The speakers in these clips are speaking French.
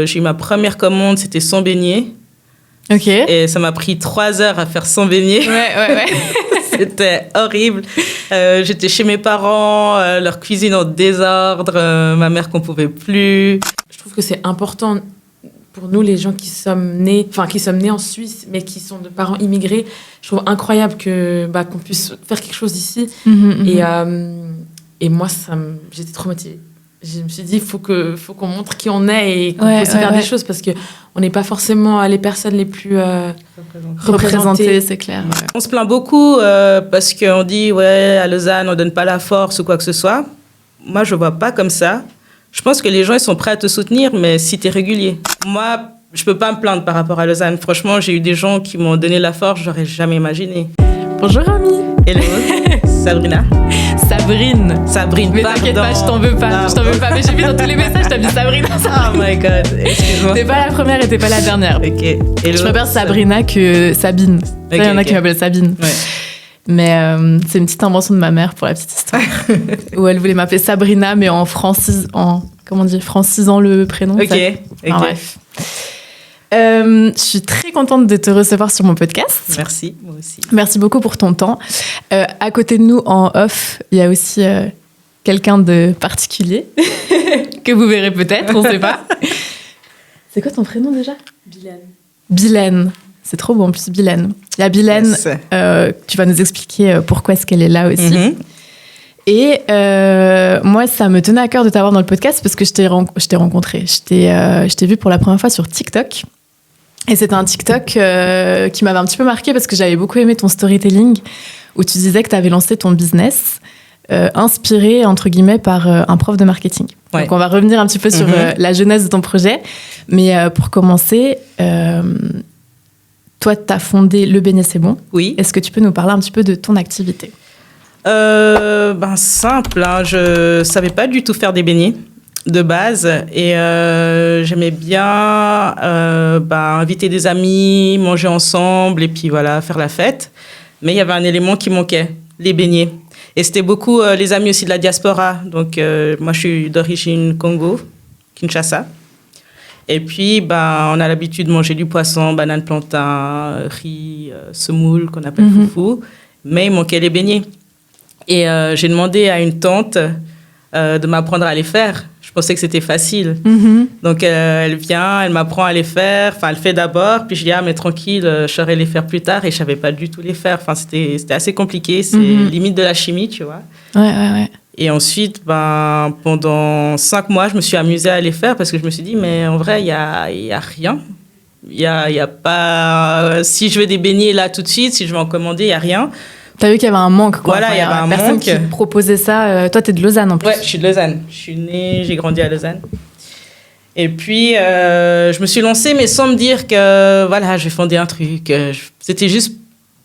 J'ai eu ma première commande, c'était 100 beignets. Ok. Et ça m'a pris 3 heures à faire 100 beignets. Ouais. C'était horrible. J'étais chez mes parents, leur cuisine en désordre, ma mère qu'on pouvait plus. Je trouve que c'est important pour nous, les gens qui sommes nés en Suisse, mais qui sont de parents immigrés. Je trouve incroyable qu'on puisse faire quelque chose ici. Et moi, j'étais trop motivée. Je me suis dit, il faut qu'on montre qui on est et qu'on peut aussi faire des choses, parce qu'on n'est pas forcément les personnes les plus représentées, c'est clair. Ouais. On se plaint beaucoup parce qu'on dit, à Lausanne, on ne donne pas la force ou quoi que ce soit. Moi, je ne vois pas comme ça. Je pense que les gens, ils sont prêts à te soutenir, mais si tu es régulier. Moi, je ne peux pas me plaindre par rapport à Lausanne. Franchement, j'ai eu des gens qui m'ont donné la force, je n'aurais jamais imaginé. Bonjour, Ami. Hello, Sabrina. Sabrine, mais t'inquiète pas, je t'en veux pas. Mais j'ai vu dans tous les messages, t'as mis Sabrina. Oh my God, excuse-moi. T'es pas la première et t'es pas la dernière. Ok. Hello, je préfère Sabrina que Sabine. Il y en a qui m'appellent Sabine. Ouais. Mais c'est une petite invention de ma mère, pour la petite histoire. Où elle voulait m'appeler Sabrina, mais francisant le prénom. Ok. Bref. Je suis très contente de te recevoir sur mon podcast. Merci, moi aussi. Merci beaucoup pour ton temps. À côté de nous, en off, il y a aussi quelqu'un de particulier que vous verrez peut-être, on ne sait pas. C'est quoi ton prénom déjà ? Bilène. C'est trop beau en plus, Bilène. Il y a Bilène, yes. Tu vas nous expliquer pourquoi est-ce qu'elle est là aussi. Mm-hmm. Et moi, ça me tenait à cœur de t'avoir dans le podcast parce que je t'ai rencontré. Je t'ai vu pour la première fois sur TikTok. Et c'était un TikTok qui m'avait un petit peu marqué parce que j'avais beaucoup aimé ton storytelling où tu disais que tu avais lancé ton business inspiré, entre guillemets, par un prof de marketing. Ouais. Donc, on va revenir un petit peu sur la genèse de ton projet. Mais pour commencer, toi, tu as fondé Le Beignet C'est Bon. Oui. Est-ce que tu peux nous parler un petit peu de ton activité ? Simple, hein. Je savais pas du tout faire des beignets de base et j'aimais bien inviter des amis, manger ensemble et puis voilà, faire la fête. Mais il y avait un élément qui manquait, les beignets. Et c'était beaucoup les amis aussi de la diaspora. Donc moi je suis d'origine Congo, Kinshasa. Et puis on a l'habitude de manger du poisson, banane plantain, riz, semoule qu'on appelle foufou. Mais il manquait les beignets. Et j'ai demandé à une tante de m'apprendre à les faire. Je pensais que c'était facile. Mm-hmm. Donc, elle vient, elle m'apprend à les faire. Enfin, elle fait d'abord. Puis je dis, mais tranquille, je saurais les faire plus tard. Et je ne savais pas du tout les faire. Enfin, c'était assez compliqué. C'est limite de la chimie, tu vois. Ouais. Et ensuite, pendant 5 mois, je me suis amusée à les faire parce que je me suis dit, mais en vrai, il y a rien. Il y a pas... Si je veux des beignets là tout de suite, si je veux en commander, il n'y a rien. T'as vu qu'il y avait un manque, quoi. Voilà, il y avait un personne manque. Qui proposait ça. Toi, t'es de Lausanne, en plus. Ouais, je suis de Lausanne. Je suis née, j'ai grandi à Lausanne. Et puis, je me suis lancée, mais sans me dire que, voilà, je vais fonder un truc. C'était juste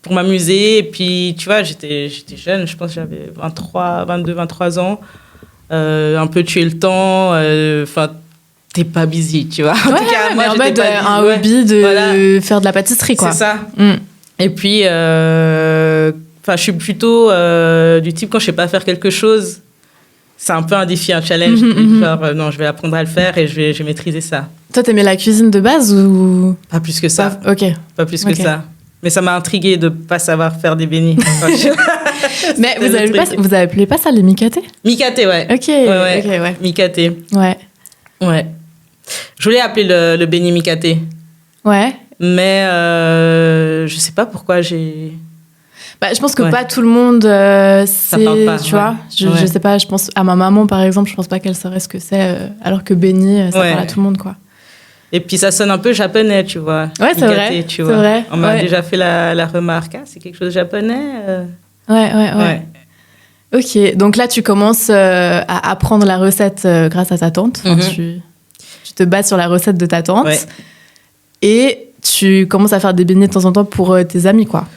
pour m'amuser. Et puis, tu vois, j'étais jeune. Je pense que j'avais 22, 23 ans. Un peu tuer le temps. Enfin, t'es pas busy, tu vois. En tout cas, moi, j'étais pas busy. Un hobby de faire de la pâtisserie, quoi. C'est ça. Et puis... je suis plutôt du type, quand je ne sais pas faire quelque chose, c'est un peu un défi, un challenge. Non, je vais apprendre à le faire et je vais maîtriser ça. Toi, t'aimais la cuisine de base ou... Pas plus que ça. Pas plus que ça. Mais ça m'a intriguée de ne pas savoir faire des beignets. Mais vous appelez pas ça les mikaté ? Mikaté, ouais. Ok, ouais. Mikaté. Ouais. Je voulais appeler le beignet mikaté. Ouais. Mais je ne sais pas pourquoi j'ai... je pense que pas tout le monde ça parle pas, tu vois. Je sais pas, je pense à ma maman par exemple, je pense pas qu'elle saurait ce que c'est alors que beignet ça parle à tout le monde, quoi. Et puis ça sonne un peu japonais, tu vois. Ouais, c'est vrai. Tu vois. Vrai. On m'a déjà fait la remarque, c'est quelque chose de japonais. Ouais. OK, donc là tu commences à apprendre la recette grâce à ta tante. Enfin, tu te bases sur la recette de ta tante. Ouais. Et tu commences à faire des beignets de temps en temps pour tes amis, quoi.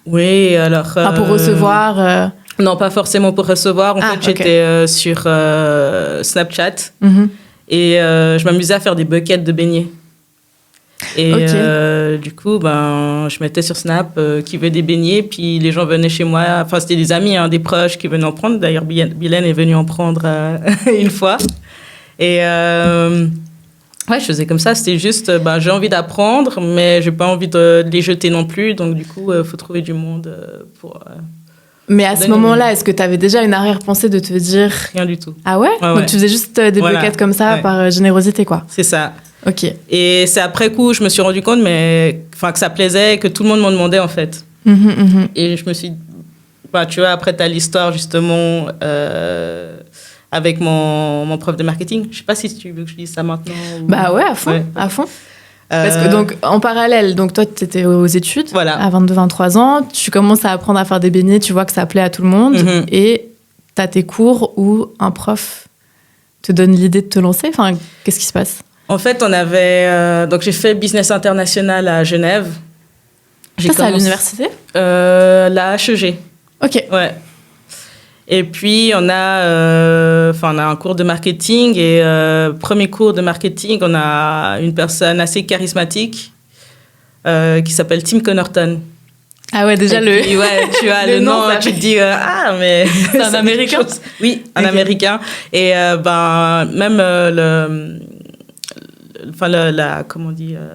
Oui, alors... pour recevoir Non, pas forcément pour recevoir. En fait, j'étais sur Snapchat et je m'amusais à faire des buckets de beignets. Et du coup, je mettais sur Snap qui veut des beignets, puis les gens venaient chez moi. Enfin, c'était des amis, des proches qui venaient en prendre. D'ailleurs, Bilène est venue en prendre une fois. Et Ouais, je faisais comme ça. C'était juste, j'ai envie d'apprendre, mais j'ai pas envie de les jeter non plus. Donc, du coup, faut trouver du monde pour... Mais à ce moment-là, est-ce que tu avais déjà une arrière-pensée de te dire... Rien du tout. Ah ouais? Donc, tu faisais juste des buckets comme ça par générosité, quoi. C'est ça. Ok. Et c'est après coup, je me suis rendu compte que ça plaisait, que tout le monde m'en demandait, en fait. Et je me suis... tu vois, après, tu as l'histoire, justement... avec mon prof de marketing. Je sais pas si tu veux que je dise ça maintenant. Bah ouais, à fond, à fond. Parce que donc, en parallèle, donc toi, tu étais aux études à 22-23 ans, tu commences à apprendre à faire des beignets, tu vois que ça plaît à tout le monde, et tu as tes cours où un prof te donne l'idée de te lancer. Enfin, qu'est-ce qui se passe? En fait, on avait... donc, j'ai fait business international à Genève. C'est à l'université? La HEG. Ok. Ouais. Et puis, on a un cours de marketing. Et premier cours de marketing, on a une personne assez charismatique qui s'appelle Tim Connerton. Ah ouais, déjà puis, ouais, tu as le nom, tu te dis, mais... C'est un Américain? Oui, un Américain. Et même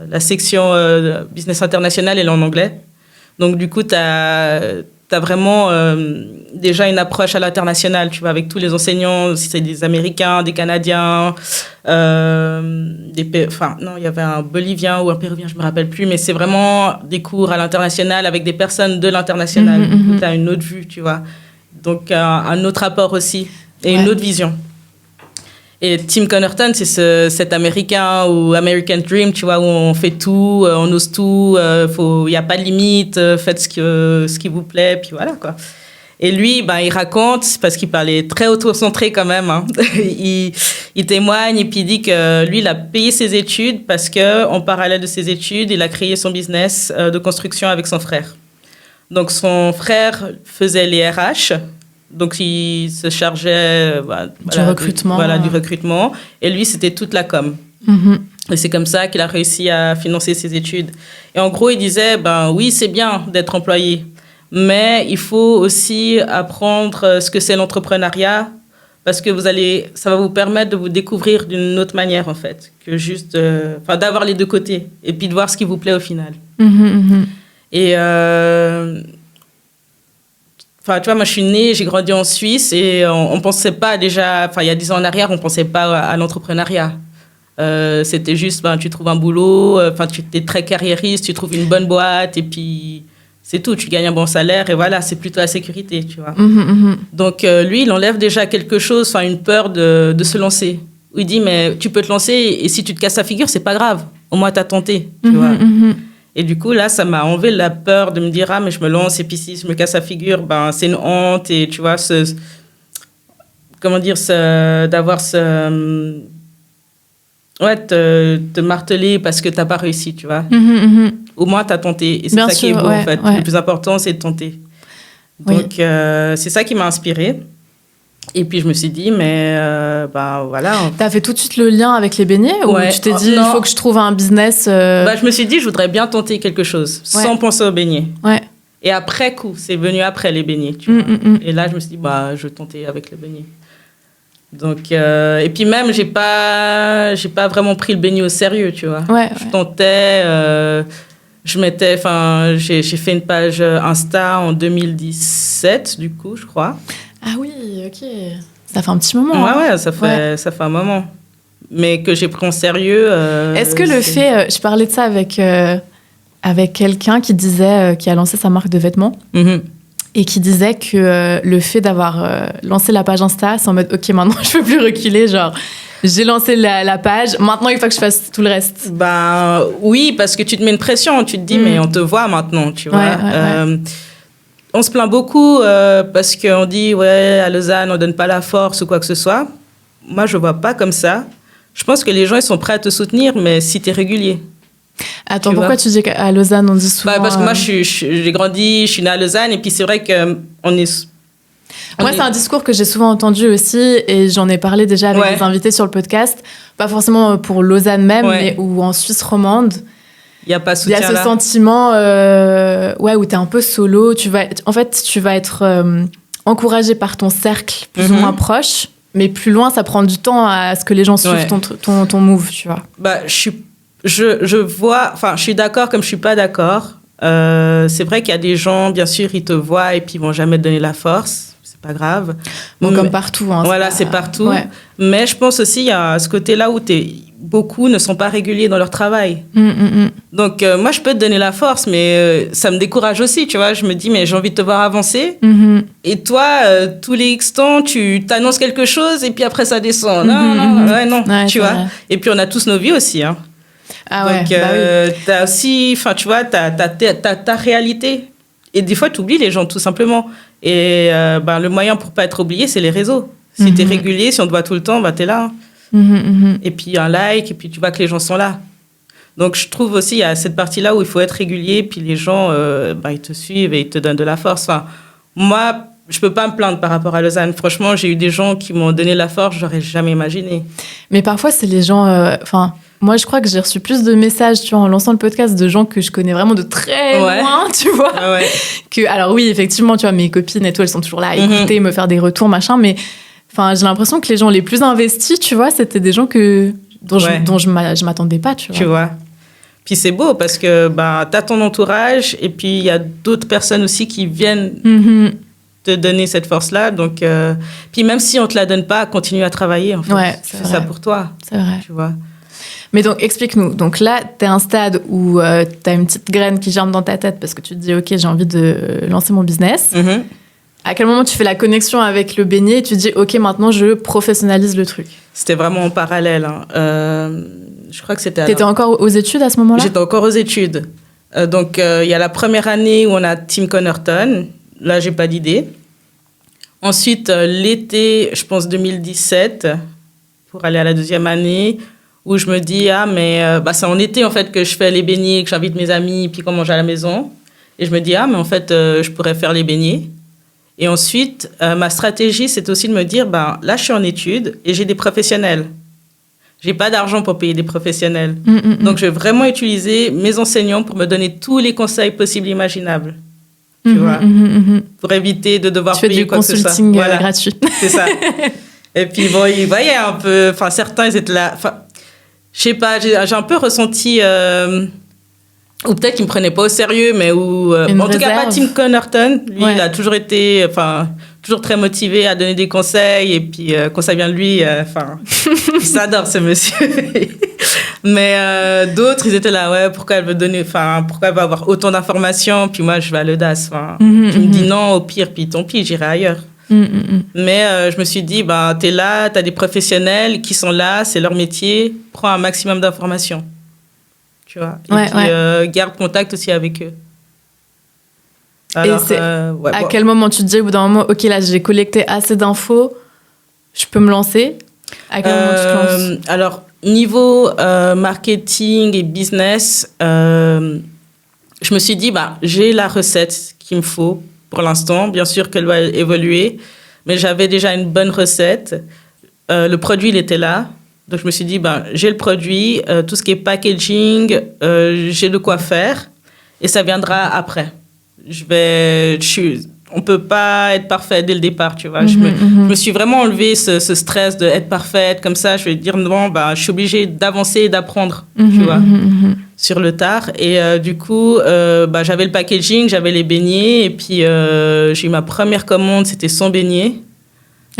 la section business international, elle est en anglais. Donc, du coup, tu as vraiment déjà une approche à l'international, tu vois, avec tous les enseignants, si c'est des Américains, des Canadiens, il y avait un Bolivien ou un Péruvien, je me rappelle plus, mais c'est vraiment des cours à l'international avec des personnes de l'international. Du coup, tu as une autre vue, tu vois. Donc, un autre rapport aussi et une autre vision. Et Tim Connerton, c'est cet Américain ou American Dream, tu vois, où on fait tout, on ose tout, il n'y a pas de limite, faites ce qui vous plaît, puis voilà, quoi. Et lui, il raconte, parce qu'il parlait très auto-centré quand même, hein. il témoigne et puis il dit que lui, il a payé ses études parce qu'en parallèle de ses études, il a créé son business de construction avec son frère. Donc, son frère faisait les RH. Donc, il se chargeait du recrutement. Du recrutement. Et lui, c'était toute la com. Et c'est comme ça qu'il a réussi à financer ses études. Et en gros, il disait, oui, c'est bien d'être employé, mais il faut aussi apprendre ce que c'est l'entrepreneuriat parce que ça va vous permettre de vous découvrir d'une autre manière, en fait, que juste d'avoir les deux côtés et puis de voir ce qui vous plaît au final. Et... tu vois, moi, je suis née, j'ai grandi en Suisse et on pensait pas déjà... il y a 10 ans en arrière, on pensait pas à l'entrepreneuriat. C'était juste, tu trouves un boulot, tu es très carriériste, tu trouves une bonne boîte et puis c'est tout. Tu gagnes un bon salaire et voilà, c'est plutôt la sécurité, tu vois. Donc, lui, il enlève déjà quelque chose, une peur de se lancer. Où il dit, mais tu peux te lancer et si tu te casses la figure, c'est pas grave. Au moins, tu as tenté, tu vois. Et du coup, là, ça m'a enlevé la peur de me dire, mais je me lance, et puis si je me casse la figure, c'est une honte, et tu vois, d'avoir te marteler parce que t'as pas réussi, tu vois. Au moins, t'as tenté, et c'est ça qui est beau, en fait. Le plus important, c'est de tenter. Donc, c'est ça qui m'a inspirée. Et puis, je me suis dit, mais voilà. T'as fait tout de suite le lien avec les beignets ou tu t'es dit, il faut que je trouve un business je me suis dit, je voudrais bien tenter quelque chose sans penser aux beignets. Et après coup, c'est venu après les beignets, tu vois. Et là, je me suis dit, je vais tenter avec les beignets. Donc, et puis même, j'ai pas vraiment pris le beignet au sérieux, tu vois. Je tentais, j'ai fait une page Insta en 2017, du coup, je crois. Ah oui, ok. Ça fait un petit moment. Ça fait un moment. Mais que j'ai pris en sérieux. Est-ce que le fait... je parlais de ça avec quelqu'un qui disait... qui a lancé sa marque de vêtements. Et qui disait que le fait d'avoir lancé la page Insta, c'est en mode, ok, maintenant, je peux plus reculer. Genre, j'ai lancé la page, maintenant, il faut que je fasse tout le reste. Oui, parce que tu te mets une pression. Tu te dis, mais on te voit maintenant, tu vois. On se plaint beaucoup parce qu'on dit, à Lausanne, on ne donne pas la force ou quoi que ce soit. Moi, je ne vois pas comme ça. Je pense que les gens, ils sont prêts à te soutenir, mais si tu es régulier. Attends, pourquoi tu dis qu'à Lausanne, on dit souvent... Parce que moi, j'ai grandi, je suis née à Lausanne, et puis c'est vrai qu'on est... Moi, c'est un discours que j'ai souvent entendu aussi, et j'en ai parlé déjà avec des invités sur le podcast. Pas forcément pour Lausanne même, mais ou en Suisse romande. Il n'y a pas soutien. Il y a ce sentiment où tu es un peu solo. Tu vas être encouragé par ton cercle plus ou moins proche, Mais plus loin, ça prend du temps à ce que les gens suivent ton move, tu vois. Bah, je vois, enfin, je suis d'accord comme je suis pas d'accord. C'est vrai qu'il y a des gens, bien sûr, ils te voient et puis ils vont jamais te donner la force. C'est pas grave. Bon, comme partout. Hein, voilà, c'est partout. Ouais. Mais je pense aussi, il y a ce côté-là où beaucoup ne sont pas réguliers dans leur travail. Donc, moi, je peux te donner la force, mais ça me décourage aussi, tu vois. Je me dis, mais j'ai envie de te voir avancer. Et toi, tous les X temps, tu t'annonces quelque chose et puis après, ça descend. Non, tu vois. Vrai. Et puis, on a tous nos vies aussi, hein. Ah donc, oui. t'as aussi, enfin, tu vois, t'as ta réalité. Et des fois, tu oublies les gens, tout simplement. Et le moyen pour pas être oublié, c'est les réseaux. Si t'es régulier, si on te voit tout le temps, t'es là. Et puis, un like, et puis tu vois que les gens sont là. Donc, je trouve aussi, il y a cette partie-là où il faut être régulier, puis les gens, ils te suivent et ils te donnent de la force. Enfin, moi, je peux pas me plaindre par rapport à Lausanne. Franchement, j'ai eu des gens qui m'ont donné la force, j'aurais jamais imaginé. Mais parfois, c'est les gens... moi, je crois que j'ai reçu plus de messages, tu vois, en lançant le podcast, de gens que je connais vraiment de très loin, tu vois. Alors oui, effectivement, tu vois, mes copines et tout, elles sont toujours là à écouter, me faire des retours, machin, mais j'ai l'impression que les gens les plus investis, tu vois, c'était des gens dont je m'attendais pas, tu vois. Tu vois. Puis c'est beau parce que t'as ton entourage et puis il y a d'autres personnes aussi qui viennent te donner cette force-là. Donc, puis même si on te la donne pas, continue à travailler, en fait. Ouais, tu fais ça pour toi. C'est vrai. Tu vois. Mais donc, explique-nous. Donc là, tu es à un stade où tu as une petite graine qui germe dans ta tête parce que tu te dis, OK, j'ai envie de lancer mon business. À quel moment tu fais la connexion avec le beignet et tu te dis, OK, maintenant, je professionnalise le truc? C'était vraiment en parallèle. Hein. Je crois que c'était... T'étais encore aux études à ce moment-là? J'étais encore aux études. Donc, il y a la première année où on a Tim Connerton. Là, j'ai pas d'idée. Ensuite, l'été, je pense 2017, pour aller à la deuxième année, où je me dis, c'est en été, en fait, que je fais les beignets, que j'invite mes amis, puis qu'on mange à la maison. Et je me dis, mais en fait, je pourrais faire les beignets. Et ensuite, ma stratégie, c'est aussi de me dire, là, je suis en études et j'ai des professionnels. J'ai pas d'argent pour payer des professionnels. Donc, je vais vraiment utiliser mes enseignants pour me donner tous les conseils possibles et imaginables. Tu vois, pour éviter de devoir payer quoi que ce soit. Tu fais du consulting gratuit. C'est ça. Et puis, bon, ils voyaient un peu... Enfin, certains, ils étaient là... Enfin, je sais pas, j'ai un peu ressenti... ou peut-être qu'ils me prenaient pas au sérieux, mais où... en tout cas, pas Tim Connerton. Lui, il a toujours été... toujours très motivé à donner des conseils. Et puis, quand ça vient de lui, il s'adore, ce monsieur. Mais d'autres, ils étaient là, pourquoi elle veut donner... pourquoi elle va avoir autant d'informations? Puis moi, je vais à l'audace. Tu me dis non, au pire, puis tant pis, j'irai ailleurs. Mais je me suis dit, t'es là, t'as des professionnels qui sont là, c'est leur métier, prends un maximum d'informations. Tu vois. Et puis, garde contact aussi avec eux. Alors, à quel moment tu te dis, au bout d'un moment, OK, là, j'ai collecté assez d'infos, je peux me lancer? À quel moment tu te lances? Alors, niveau marketing et business, je me suis dit, j'ai la recette qu'il me faut pour l'instant. Bien sûr qu'elle va évoluer, mais j'avais déjà une bonne recette. Le produit, il était là. Donc, je me suis dit, j'ai le produit, tout ce qui est packaging, j'ai de quoi faire et ça viendra après. On peut pas être parfait dès le départ, tu vois. Je me suis vraiment enlevé ce stress d'être parfaite. Comme ça, je vais dire, non, je suis obligée d'avancer et d'apprendre, tu vois, sur le tard. Et du coup, j'avais le packaging, j'avais les beignets. Et puis, j'ai eu ma première commande, c'était 100 beignets.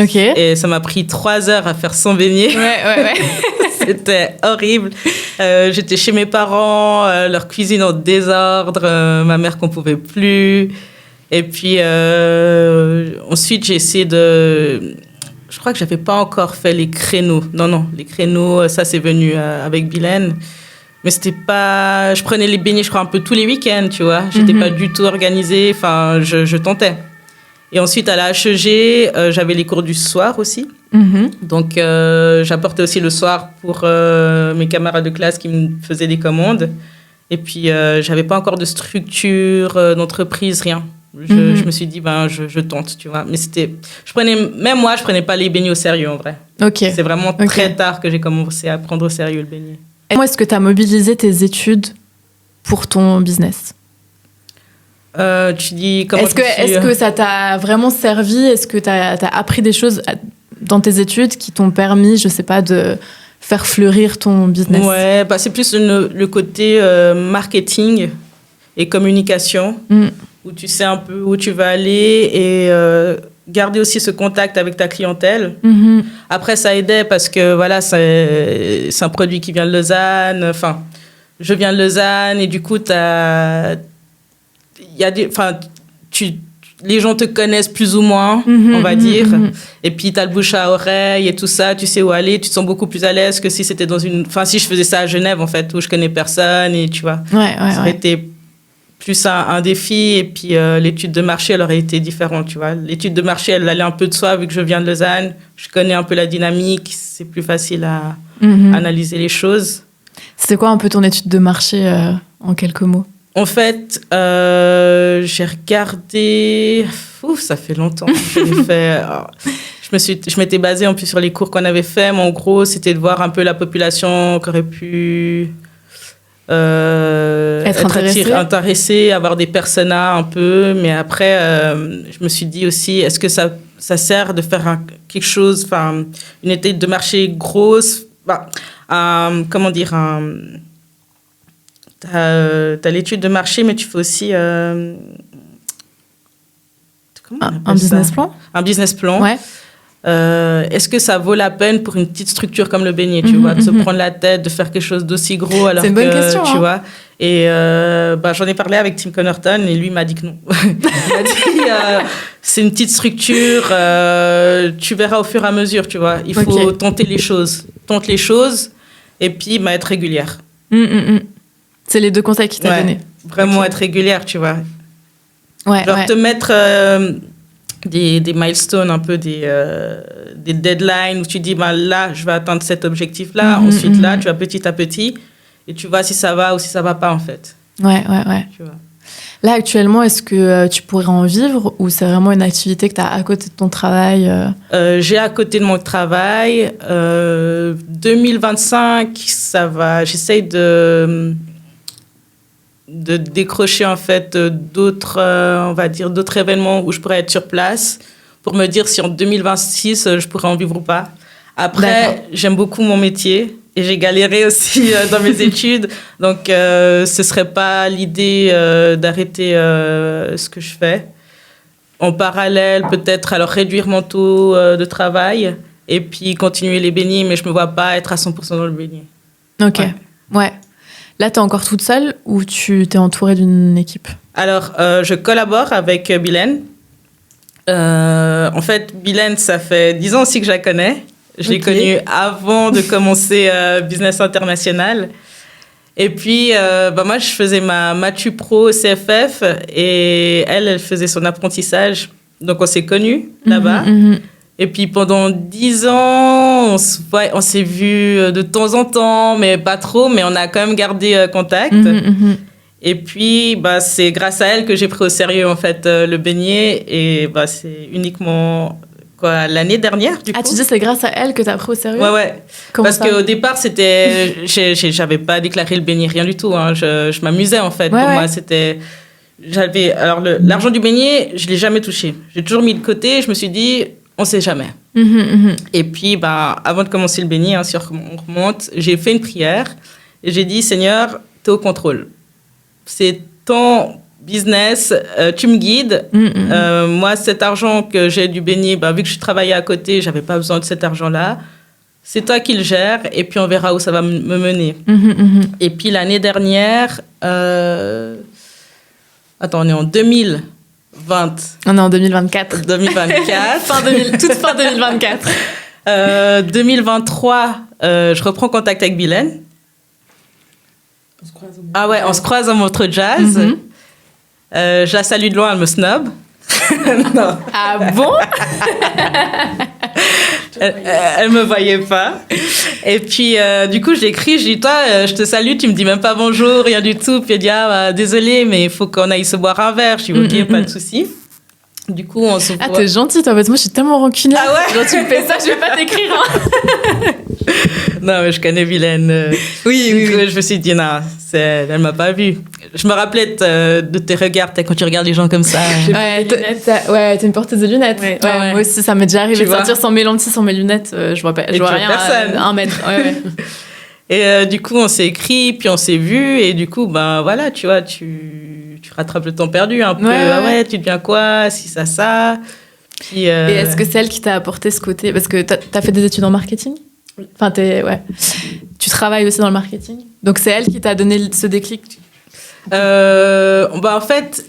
OK. Et ça m'a pris 3 heures à faire 100 beignets. Ouais. C'était horrible. J'étais chez mes parents, leur cuisine en désordre, ma mère qu'on pouvait plus. Et puis ensuite, j'ai essayé de... Je crois que j'avais pas encore fait les créneaux. Non, les créneaux, ça c'est venu avec Bilène. Mais c'était pas... Je prenais les beignets, je crois, un peu tous les week-ends, tu vois. J'étais pas du tout organisée. Enfin, je tentais. Et ensuite, à la HEG, j'avais les cours du soir aussi. Donc, j'apportais aussi le soir pour mes camarades de classe qui me faisaient des commandes. Et puis, j'avais pas encore de structure, d'entreprise, rien. Je me suis dit, je tente, tu vois. Mais même moi, je prenais pas les beignets au sérieux, en vrai. OK. C'est vraiment très tard que j'ai commencé à prendre au sérieux le beignet. Comment est-ce que tu as mobilisé tes études pour ton business? Tu dis comment est-ce que ça t'a vraiment servi? Est-ce que tu as appris des choses dans tes études qui t'ont permis, je sais pas, de faire fleurir ton business? Ouais, c'est plus le côté marketing et communication, où tu sais un peu où tu vas aller et garder aussi ce contact avec ta clientèle. Après, ça aidait parce que voilà, c'est un produit qui vient de Lausanne. Enfin, je viens de Lausanne et du coup, les gens te connaissent plus ou moins, on va dire. Et puis, tu as le bouche à oreille et tout ça. Tu sais où aller. Tu te sens beaucoup plus à l'aise que si c'était si je faisais ça à Genève, en fait, où je connais personne et tu vois. Ça aurait été plus un défi. Et puis, l'étude de marché, elle aurait été différente, tu vois. L'étude de marché, elle allait un peu de soi, vu que je viens de Lausanne. Je connais un peu la dynamique. C'est plus facile à analyser les choses. C'était quoi un peu ton étude de marché en quelques mots? En fait, j'ai regardé... ça fait longtemps que je l'ai fait. Je m'étais basée en plus sur les cours qu'on avait faits, mais en gros, c'était de voir un peu la population qui aurait pu être intéressée, avoir des personas un peu. Mais après, je me suis dit aussi, est-ce que ça sert de faire quelque chose, une étude de marché grosse, comment dire, t'as l'étude de marché, mais tu fais aussi un business plan. Un business plan. Ouais. Est-ce que ça vaut la peine pour une petite structure comme le beignet, tu vois, de se prendre la tête, de faire quelque chose d'aussi gros alors c'est une bonne question, tu vois. Et j'en ai parlé avec Tim Connerton et lui m'a dit que non. Il m'a dit c'est une petite structure, tu verras au fur et à mesure, tu vois. Il faut tenter les choses. Tente les choses et puis être régulière. C'est les 2 conseils qu'il t'a donné. Vraiment être régulière, tu vois. Te mettre des milestones, un peu des deadlines où tu dis, là, je vais atteindre cet objectif-là. Ensuite, là, tu vas petit à petit et tu vois si ça va ou si ça va pas, en fait. Ouais. Tu vois. Là, actuellement, est-ce que tu pourrais en vivre ou c'est vraiment une activité que tu as à côté de ton travail? J'ai à côté de mon travail. 2025, ça va. J'essaye de décrocher en fait d'autres événements où je pourrais être sur place pour me dire si en 2026 je pourrais en vivre ou pas. Après, j'aime beaucoup mon métier et j'ai galéré aussi dans mes études, donc ce serait pas l'idée d'arrêter ce que je fais. En parallèle, peut-être alors réduire mon taux de travail et puis continuer les beignets, mais je me vois pas être à 100% dans le beignet. Ok, ouais. Là, tu es encore toute seule ou tu t'es entourée d'une équipe? Alors, je collabore avec Bilène. En fait, Bilène, ça fait 10 ans aussi que je la connais. Je l'ai connue avant de commencer Business International. Et puis, moi, je faisais ma Matu Pro au CFF et elle faisait son apprentissage. Donc, on s'est connus là-bas. Et puis, pendant 10 ans, on s'est vus de temps en temps, mais pas trop, mais on a quand même gardé contact. Et puis, c'est grâce à elle que j'ai pris au sérieux, en fait, le beignet. Et c'est uniquement l'année dernière, du coup. Ah, tu dis c'est grâce à elle que tu as pris au sérieux? Ouais. Parce qu'au départ, j'avais pas déclaré le beignet, rien du tout. Hein. Je m'amusais, en fait. Pour moi, c'était... Alors, l'argent du beignet, je l'ai jamais touché. J'ai toujours mis de côté. Je me suis dit... On ne sait jamais. Et puis, avant de commencer le beignet, si on remonte, j'ai fait une prière et j'ai dit, Seigneur, tu es au contrôle. C'est ton business, tu me guides. Moi, cet argent que j'ai du beignet, vu que je travaillais à côté, je n'avais pas besoin de cet argent-là. C'est toi qui le gères et puis on verra où ça va me mener. Et puis, l'année dernière, on est en 2020. On est en 2024. 2024. Toute fin 2024. 2023, je reprends contact avec Bilène. On se croise au Montreux Jazz. Je la salue de loin, elle me snob. Non. Ah bon? Elle me voyait pas. Et puis, du coup, je l'écris, je dis, toi, je te salue, tu me dis même pas bonjour, rien du tout. Puis elle dit, désolé, mais il faut qu'on aille se boire un verre. Je dis, ok, pas de souci. Du coup, on se voit. Ah, t'es gentille, toi. Moi, je suis tellement rancunière. Ah ouais? Genre, tu me fais ça, je vais pas t'écrire. Hein. Non, mais je connais Vilaine. Oui. Je me suis dit, non, elle m'a pas vue. Je me rappelais de tes regards, quand tu regardes les gens comme ça. Ouais, t'es une porteuse de lunettes. Ouais. Moi aussi, ça m'est déjà arrivé de sortir sans mes lentilles, sans mes lunettes. Je vois rien personne. À 1 mètre. Ouais. Et du coup, on s'est écrit, puis on s'est vu, et du coup, ben voilà, tu vois, tu rattrapes le temps perdu un peu. Ouais, tu deviens quoi, si ça. Puis, Et est-ce que c'est elle qui t'a apporté ce côté? Parce que t'as fait des études en marketing? Enfin, tu travailles aussi dans le marketing. Donc, c'est elle qui t'a donné ce déclic? En fait,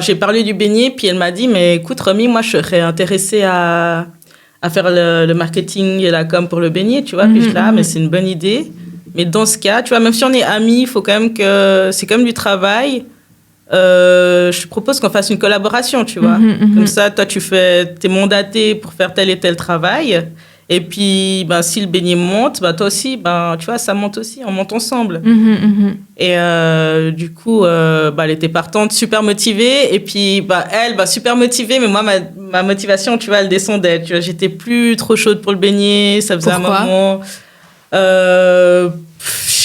j'ai parlé du beignet, puis elle m'a dit, mais écoute, Romy, moi, je serais intéressée à faire le marketing et la com pour le beignet, tu vois. Puis je suis là, mais c'est une bonne idée. Mais dans ce cas, tu vois, même si on est amis, il faut quand même que c'est comme du travail. Je te propose qu'on fasse une collaboration, tu vois. Comme ça, toi, t'es mandaté pour faire tel et tel travail. Et puis, si le beignet monte, toi aussi, tu vois, ça monte aussi, on monte ensemble. Et du coup, elle était partante, super motivée. Et puis, elle, super motivée, mais moi, ma motivation, tu vois, elle descendait. Tu vois, j'étais plus trop chaude pour le beignet, ça faisait Pourquoi? un moment... je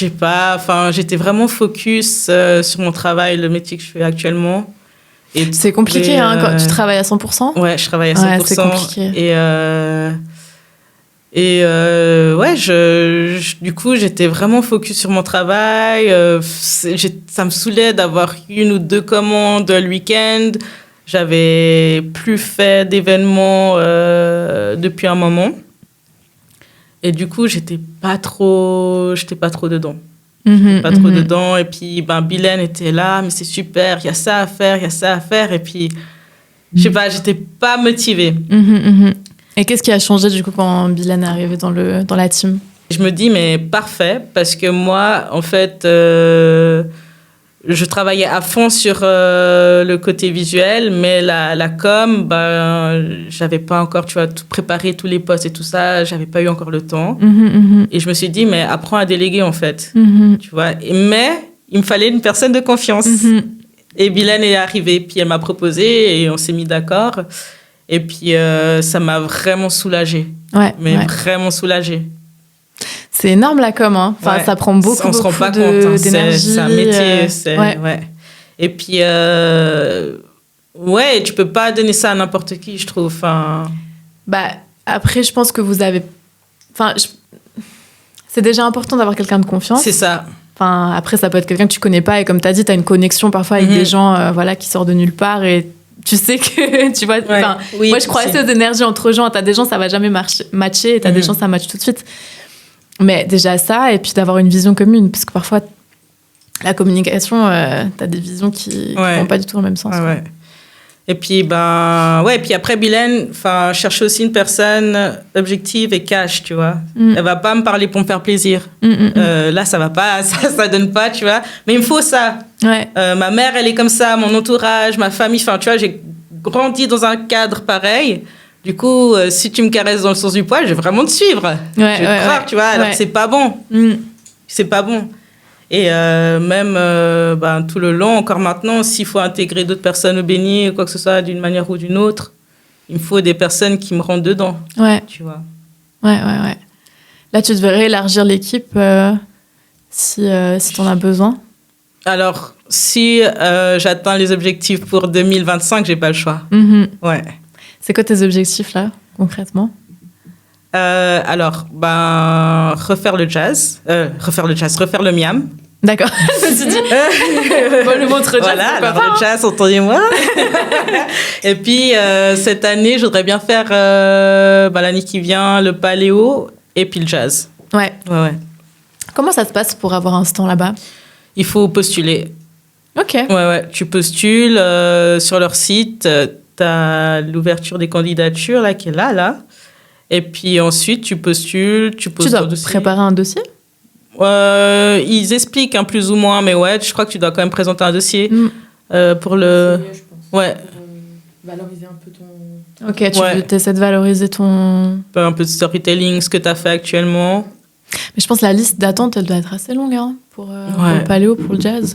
sais pas, enfin, j'étais vraiment focus sur mon travail, le métier que je fais actuellement. Et c'est compliqué, quand tu travailles à 100%? Ouais, je travaille à 100%. Ouais, c'est compliqué. Du coup, j'étais vraiment focus sur mon travail. Ça me saoulait d'avoir 1 ou 2 commandes le week-end. J'avais plus fait d'événements depuis un moment. Et du coup, j'étais pas trop dedans. Dedans. Et puis, Bilène était là, mais c'est super, il y a ça à faire. Et puis, je sais pas, j'étais pas motivée. Et qu'est-ce qui a changé, du coup, quand Bilène est arrivée dans la team? Je me dis, mais parfait, parce que moi, en fait, je travaillais à fond sur le côté visuel, mais la com, j'avais pas encore, tu vois, tout préparé, tous les posts et tout ça, j'avais pas eu encore le temps. Et je me suis dit, mais apprends à déléguer, en fait. Tu vois. Mais il me fallait une personne de confiance. Et Bilène est arrivée, puis elle m'a proposé et on s'est mis d'accord. Et puis, ça m'a vraiment soulagée. Vraiment soulagée. C'est énorme la com, hein. Enfin, ça prend beaucoup, on se rend pas compte, d'énergie. C'est un métier. Et puis, tu peux pas donner ça à n'importe qui, je trouve. Enfin... après, je pense que vous avez... Enfin, c'est déjà important d'avoir quelqu'un de confiance. C'est ça. Enfin, après, ça peut être quelqu'un que tu connais pas et comme tu as dit, tu as une connexion parfois avec des gens qui sortent de nulle part et tu sais que, tu vois... moi, je crois assez aux énergies entre gens. Tu as des gens, ça va jamais matcher et tu as des gens, ça match tout de suite. Mais déjà ça, et puis d'avoir une vision commune, parce que parfois, la communication, t'as des visions qui vont pas du tout dans le même sens. Et puis, puis après, Bilène, cherche aussi une personne objective et cash, tu vois. Elle va pas me parler pour me faire plaisir. Là, ça va pas, ça donne pas, tu vois. Mais il me faut ça. Ma mère, elle est comme ça, mon entourage, ma famille, tu vois, j'ai grandi dans un cadre pareil. Du coup, si tu me caresses dans le sens du poil, je vais vraiment te suivre. Je vais te croire, tu vois, alors que c'est pas bon. C'est pas bon. Et même tout le long, encore maintenant, s'il faut intégrer d'autres personnes au beignet ou quoi que ce soit d'une manière ou d'une autre, il me faut des personnes qui me rentrent dedans. Tu vois. Là, tu devrais élargir l'équipe si tu en as besoin. Alors, si j'atteins les objectifs pour 2025, j'ai pas le choix. C'est quoi tes objectifs, là, concrètement? Refaire le miam. D'accord. Je me suis dit, le montre jazz. Voilà, alors le jazz, entendez-moi. Et puis, cette année, je voudrais bien faire, l'année qui vient, le paléo et puis le jazz. Ouais. Comment ça se passe pour avoir un stand là-bas? Il faut postuler. Ok. Tu postules sur leur site. T'as l'ouverture des candidatures là, qui est là. Et puis ensuite, tu postules, tu poses ton dossier. Tu dois préparer un dossier? Ils expliquent plus ou moins, mais je crois que tu dois quand même présenter un dossier pour le... Je pense. Valoriser un peu ton... Ok, tu essaies de valoriser ton... Un peu de storytelling, ce que tu as fait actuellement. Mais je pense que la liste d'attente, elle doit être assez longue pour le paléo, pour le jazz.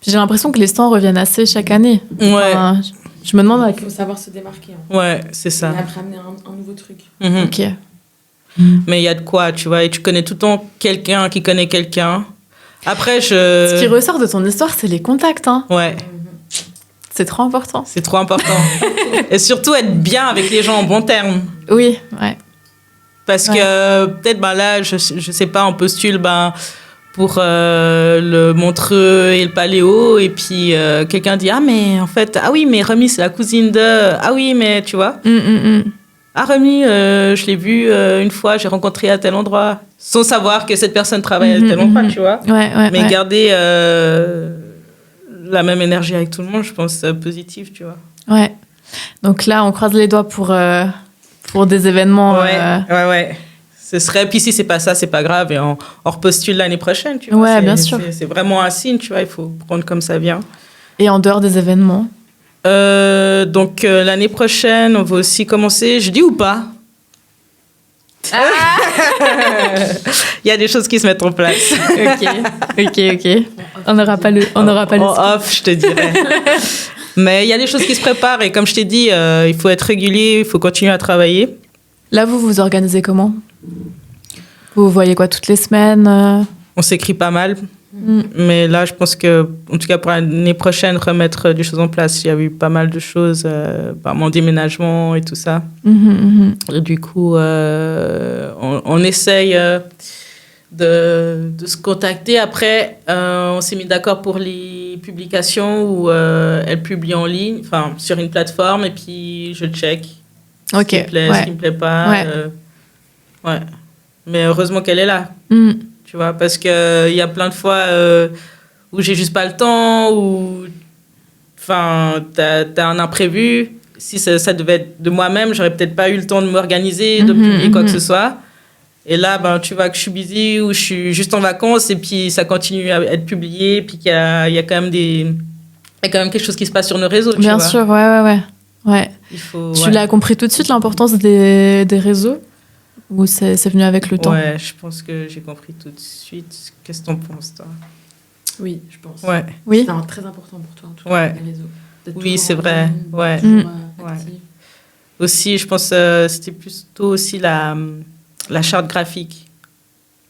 Puis j'ai l'impression que les stands reviennent assez chaque année. Enfin, je me demande... Il faut savoir se démarquer. C'est ça. Et après amener un nouveau truc. Ok. Mais il y a de quoi, tu vois. Et tu connais tout le temps quelqu'un qui connaît quelqu'un. Après, Ce qui ressort de ton histoire, c'est les contacts. Hein. Ouais. C'est trop important. C'est trop important. Et surtout, être bien avec les gens en bon terme. Oui, ouais. Parce que peut-être, là, je sais pas, on postule pour le Montreux et le Paléo. Et puis, quelqu'un dit, ah, mais en fait, ah oui, mais Remy, c'est la cousine de... Ah oui, mais tu vois. Ah, Remy, je l'ai vue une fois, j'ai rencontré à tel endroit. Sans savoir que cette personne travaille à tel endroit, tu vois. Mais garder la même énergie avec tout le monde, je pense, positif, tu vois. Ouais. Donc là, on croise les doigts pour des événements. Ouais. Ce serait, puis si c'est pas ça, c'est pas grave, et on repostule l'année prochaine, tu vois. Ouais, bien sûr. C'est vraiment un signe, tu vois, il faut prendre comme ça vient. Et en dehors des événements? Donc, l'année prochaine, on va aussi commencer, je dis ou pas? Il y a des choses qui se mettent en place. Ok. On n'aura pas le off, je te dirais. Mais il y a des choses qui se préparent, et comme je t'ai dit, il faut être régulier, il faut continuer à travailler. Là, vous vous organisez comment? Vous voyez quoi toutes les semaines? On s'écrit pas mal. Mais là, je pense que, en tout cas pour l'année prochaine, remettre des choses en place. Il y a eu pas mal de choses, mon déménagement et tout ça. Et du coup, on essaye de se contacter. Après, on s'est mis d'accord pour les publications où elle publie en ligne, enfin sur une plateforme, et puis je check. Ce qui me plaît, ce qui me plaît pas. Ouais. Mais heureusement qu'elle est là. Tu vois, parce qu'il y a plein de fois où j'ai juste pas le temps, ou t'as un imprévu. Si ça devait être de moi-même, j'aurais peut-être pas eu le temps de m'organiser, de publier quoi que ce soit. Et là, tu vois que je suis busy, ou je suis juste en vacances, et puis ça continue à être publié, puis qu'il y a quand même quelque chose qui se passe sur nos réseaux. Bien sûr, ouais. Tu l'as compris tout de suite, l'importance des réseaux? Ou c'est venu avec le temps? Ouais, je pense que j'ai compris tout de suite. Qu'est-ce que t'en penses, toi? Oui, je pense. Ouais. Oui. C'est très important pour toi, en tout cas, les réseaux. Oui, c'est vrai. Ouais. Aussi, je pense que c'était plutôt aussi la charte graphique.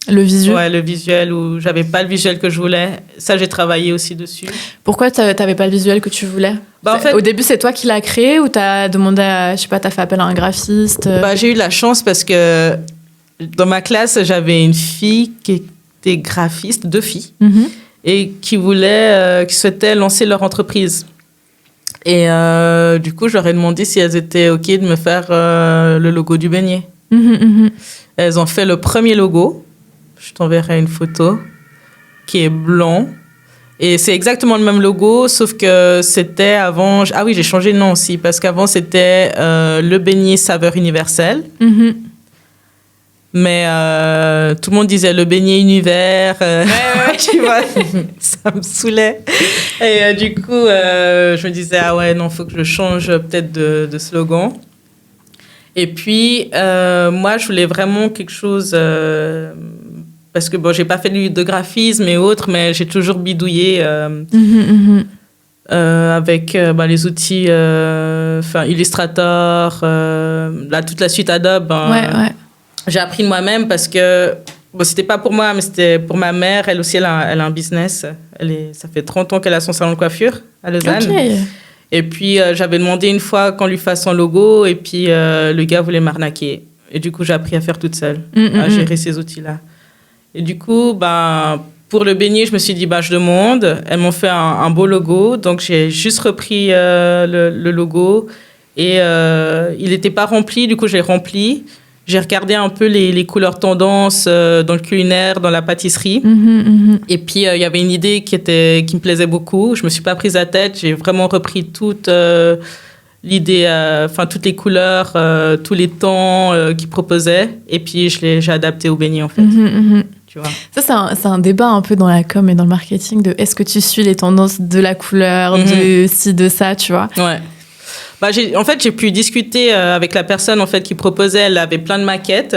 Le visuel? Ouais, le visuel, où j'avais pas le visuel que je voulais. Ça, j'ai travaillé aussi dessus. Pourquoi t'avais pas le visuel que tu voulais? En fait, au début, c'est toi qui l'as créé, ou t'as demandé à, je sais pas, t'as fait appel à un graphiste? J'ai eu de la chance parce que dans ma classe, j'avais une fille qui était graphiste, 2 filles, et qui souhaitaient lancer leur entreprise. Et du coup, je leur ai demandé si elles étaient OK de me faire le logo du beignet. Elles ont fait le premier logo. Je t'enverrai une photo qui est blanc. Et c'est exactement le même logo, sauf que c'était avant... Ah oui, j'ai changé de nom aussi, parce qu'avant, c'était le beignet saveur universelle. Mais tout le monde disait le beignet univers. Tu vois, ça me saoulait. Et du coup, je me disais, ah ouais, non, il faut que je change peut-être de slogan. Et puis, moi, je voulais vraiment quelque chose... parce que, j'ai pas fait de graphisme et autres, mais j'ai toujours bidouillé avec les outils, Illustrator, toute la suite Adobe. J'ai appris de moi-même parce que, c'était pas pour moi, mais c'était pour ma mère. Elle aussi, elle a un business. Ça fait 30 ans qu'elle a son salon de coiffure à Lausanne. Okay. Et puis, j'avais demandé une fois qu'on lui fasse son logo, et puis le gars voulait m'arnaquer. Et du coup, j'ai appris à faire toute seule, à gérer ces outils-là. Et du coup, pour le beignet, je me suis dit, je demande. Elles m'ont fait un beau logo. Donc, j'ai juste repris le logo. Et il n'était pas rempli. Du coup, je l'ai rempli. J'ai regardé un peu les couleurs tendances dans le culinaire, dans la pâtisserie. Et puis, il y avait une idée qui me plaisait beaucoup. Je ne me suis pas prise la tête. J'ai vraiment repris toute l'idée, toutes les couleurs, tous les temps qu'ils proposaient. Et puis, j'ai adapté au beignet, en fait. Tu vois. Ça, c'est un débat un peu dans la com et dans le marketing de est-ce que tu suis les tendances de la couleur, de ci, de ça, tu vois. Ouais. J'ai pu discuter avec la personne en fait qui proposait. Elle avait plein de maquettes.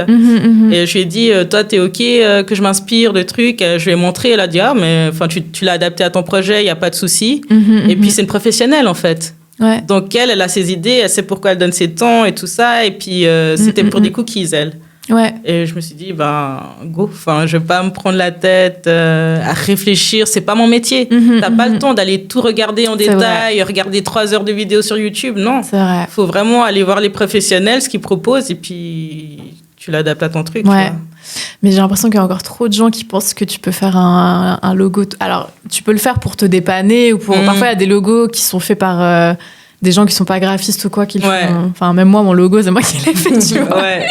Et je lui ai dit, toi, t'es OK que je m'inspire de trucs. Je lui ai montré. Elle a dit, mais tu l'as adapté à ton projet, il n'y a pas de souci. Et puis, c'est une professionnelle, en fait. Ouais. Donc, elle a ses idées, elle sait pourquoi elle donne ses temps et tout ça. Et puis, c'était pour des cookies, elle. Ouais. Et je me suis dit, go. Enfin, je vais pas me prendre la tête à réfléchir. C'est pas mon métier. T'as pas le temps d'aller tout regarder en détail, regarder 3 heures de vidéos sur YouTube. Non. C'est vrai. Faut vraiment aller voir les professionnels, ce qu'ils proposent, et puis tu l'adaptes à ton truc. Ouais. Tu vois. Mais j'ai l'impression qu'il y a encore trop de gens qui pensent que tu peux faire un logo. Alors, tu peux le faire pour te dépanner ou pour. Parfois, il y a des logos qui sont faits par des gens qui sont pas graphistes ou quoi. Qui font. Enfin, même moi, mon logo, c'est moi qui l'ai fait, tu vois. Ouais.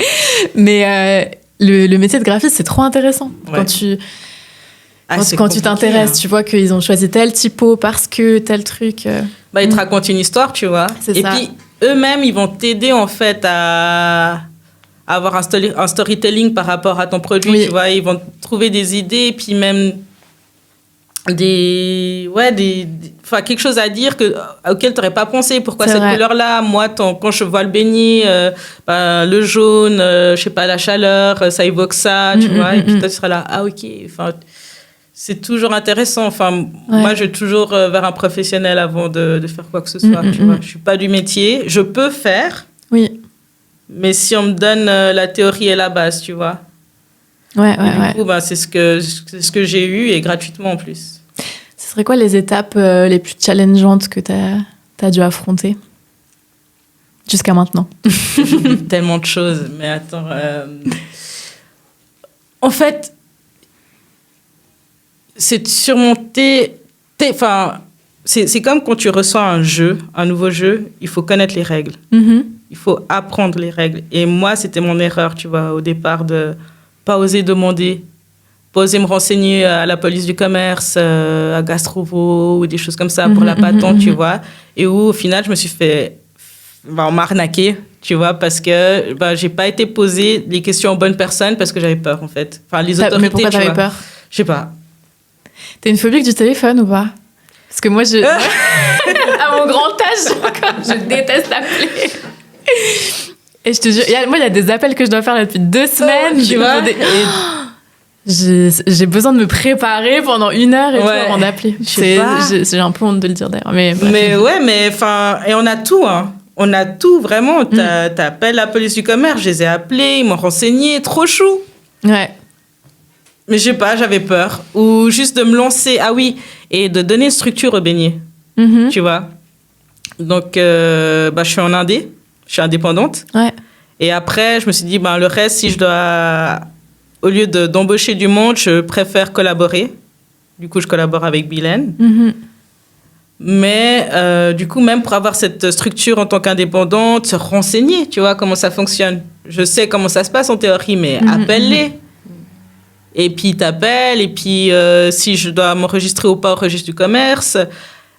Mais le métier de graphiste, c'est trop intéressant. Ouais. Quand tu t'intéresses, tu vois qu'ils ont choisi tel typo parce que tel truc. Ils te racontent une histoire, tu vois. C'est ça. Puis, eux-mêmes, ils vont t'aider, en fait, à avoir un storytelling par rapport à ton produit, Oui. tu vois. Ils vont trouver des idées, puis même quelque chose à dire auquel tu n'aurais pas pensé. Pourquoi C'est cette vrai. couleur-là? Moi, quand je vois le beignet, le jaune, je sais pas, la chaleur, ça évoque ça, tu vois. Et puis toi, tu seras là, ah, ok. Enfin, c'est toujours intéressant. Enfin, moi, je vais toujours vers un professionnel avant de faire quoi que ce soit, tu vois. Je suis pas du métier. Je peux faire. Oui. Mais si on me donne la théorie et la base, tu vois. Ouais. Du coup, c'est ce que j'ai eu, et gratuitement en plus. Ce serait quoi les étapes les plus challengeantes que t'as dû affronter jusqu'à maintenant? J'ai vu tellement de choses, mais attends. En fait, c'est de surmonter. C'est comme quand tu reçois un nouveau jeu, il faut connaître les règles. Il faut apprendre les règles. Et moi, c'était mon erreur, tu vois, au départ, de pas oser demander, pas oser me renseigner à la police du commerce, à Gastrovo ou des choses comme ça pour la patente, tu vois. Et où, au final, je me suis fait m'arnaquer, tu vois, parce que j'ai pas été poser les questions aux bonnes personnes parce que j'avais peur, en fait. Enfin, les autorités, Mais pourquoi tu t'avais vois. peur? Je sais pas. T'as une phobie du téléphone ou pas? Parce que moi, à mon grand âge, je déteste appeler. Et je te jure, il y a des appels que je dois faire là depuis 2 semaines. Tu vois. J'ai besoin de me préparer pendant 1 heure et tout avant d'appeler. J'ai un peu honte de le dire d'ailleurs. Mais et on a tout, hein. On a tout, vraiment. T'appelles la police du commerce, je les ai appelés, ils m'ont renseigné, trop chou. Ouais. Mais je sais pas, j'avais peur. Ou juste de me lancer, et de donner structure au beignet, tu vois. Donc, je suis en indé, je suis indépendante. Ouais. Et après, je me suis dit, le reste, si je dois, au lieu d'embaucher du monde, je préfère collaborer. Du coup, je collabore avec Bilène. Mais du coup, même pour avoir cette structure en tant qu'indépendante, se renseigner, tu vois, comment ça fonctionne. Je sais comment ça se passe en théorie, mais appelle-les. Et puis, t'appelles. Et puis, si je dois m'enregistrer ou pas au registre du commerce,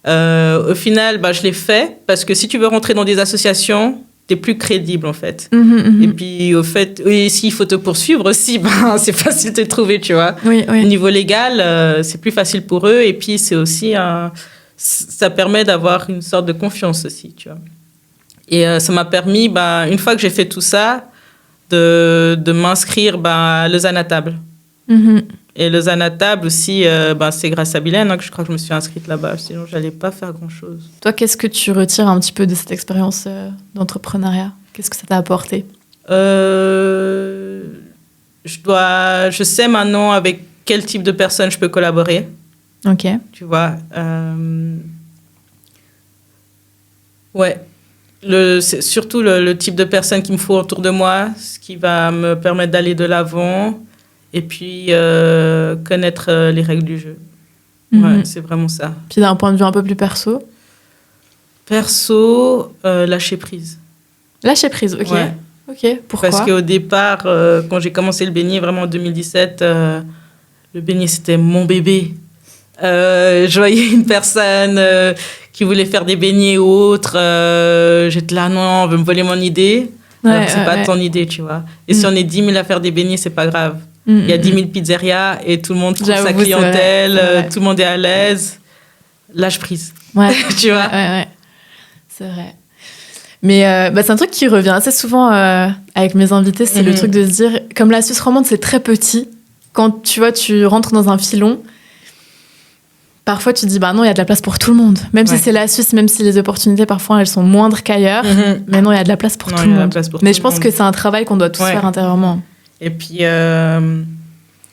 au final, je l'ai fait. Parce que si tu veux rentrer dans des associations, t'es plus crédible, en fait. Et puis, au fait, s'il faut te poursuivre aussi, c'est facile de te trouver, tu vois. Oui. Au niveau légal, c'est plus facile pour eux. Et puis, c'est aussi ça permet d'avoir une sorte de confiance aussi, tu vois. Et ça m'a permis, une fois que j'ai fait tout ça, de m'inscrire à Lausanne à table. Et Lausanne à table aussi, c'est grâce à Bilène que je crois que je me suis inscrite là-bas. Sinon, je n'allais pas faire grand-chose. Toi, qu'est-ce que tu retires un petit peu de cette expérience d'entrepreneuriat? Qu'est-ce que ça t'a apporté? Je sais maintenant avec quel type de personnes je peux collaborer. Ok. Tu vois. C'est surtout le type de personnes qu'il me faut autour de moi, ce qui va me permettre d'aller de l'avant. Et puis, connaître les règles du jeu. Ouais, c'est vraiment ça. Puis d'un point de vue un peu plus perso? Lâcher prise. Lâcher prise, ok. Ouais. Ok, pourquoi? Parce qu'au départ, quand j'ai commencé le beignet, vraiment en 2017, le beignet, c'était mon bébé. Je voyais une personne qui voulait faire des beignets ou autre. J'étais là, non, on veut me voler mon idée. Alors que c'est pas ton idée, tu vois. Et si on est 10 000 à faire des beignets, c'est pas grave. Il y a 10 000 pizzerias et tout le monde trouve sa clientèle, tout le monde est à l'aise. Lâche prise. Ouais. Tu vois. Ouais. C'est vrai. Mais c'est un truc qui revient assez souvent avec mes invités, c'est le truc de se dire, comme la Suisse romande, c'est très petit. Quand tu vois, tu rentres dans un filon, parfois tu te dis, non, il y a de la place pour tout le monde. Même si c'est la Suisse, même si les opportunités, parfois, elles sont moindres qu'ailleurs. Mais non, il y a de la place pour tout le monde. Mais je pense que c'est un travail qu'on doit tous faire intérieurement. Et puis,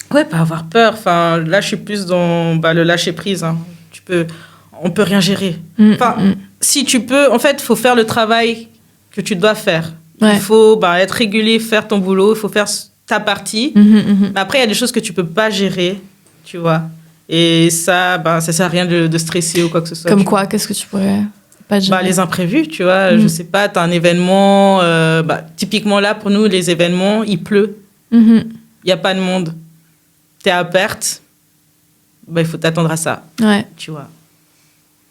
pas avoir peur. Enfin, là, je suis plus dans le lâcher prise. Hein. On peut rien gérer. Enfin, si tu peux, en fait, il faut faire le travail que tu dois faire. Ouais. Il faut être régulier, faire ton boulot, il faut faire ta partie. Mais après, il y a des choses que tu peux pas gérer, tu vois. Et ça, ça sert à rien de stresser ou quoi que ce soit. Comme quoi? Qu'est-ce que tu pourrais pas gérer? Les imprévus, tu vois. Je sais pas, tu as un événement. Typiquement, là, pour nous, les événements, il pleut. Il n'y a pas de monde. Tu es à perte. Il faut t'attendre à ça. Ouais. Tu vois.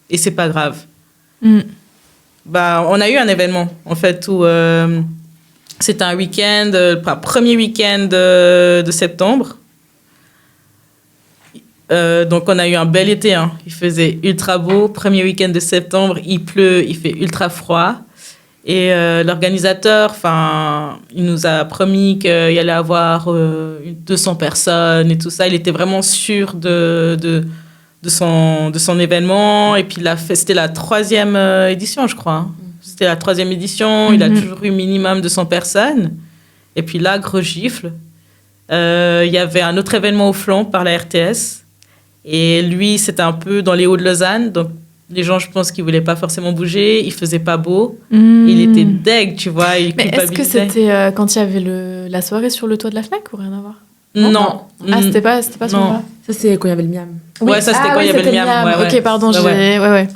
Et c'est pas grave. On a eu un événement, en fait, où c'était un week-end, premier week-end de septembre. Donc, on a eu un bel été. Hein. Il faisait ultra beau. Premier week-end de septembre, il pleut, il fait ultra froid. Et l'organisateur, il nous a promis qu'il allait avoir 200 personnes et tout ça. Il était vraiment sûr de son événement. Et puis, c'était la 3e édition, je crois. Hein. C'était la 3e édition. Il a toujours eu minimum 200 personnes. Et puis là, gros gifle. Il y avait un autre événement au flanc par la RTS. Et lui, c'était un peu dans les Hauts-de-Lausanne. Donc, les gens, je pense qu'ils ne voulaient pas forcément bouger. Il ne faisait pas beau. Il était deg, tu vois. Mais est-ce que c'était quand il y avait la soirée sur le toit de la FNAC ou rien à voir? Non. Ah, c'était pas ce moment-là? Ça, c'est quand il y avait le miam. Ouais, ça, c'était quand il y avait le miam. Ouais, ok, pardon, ouais.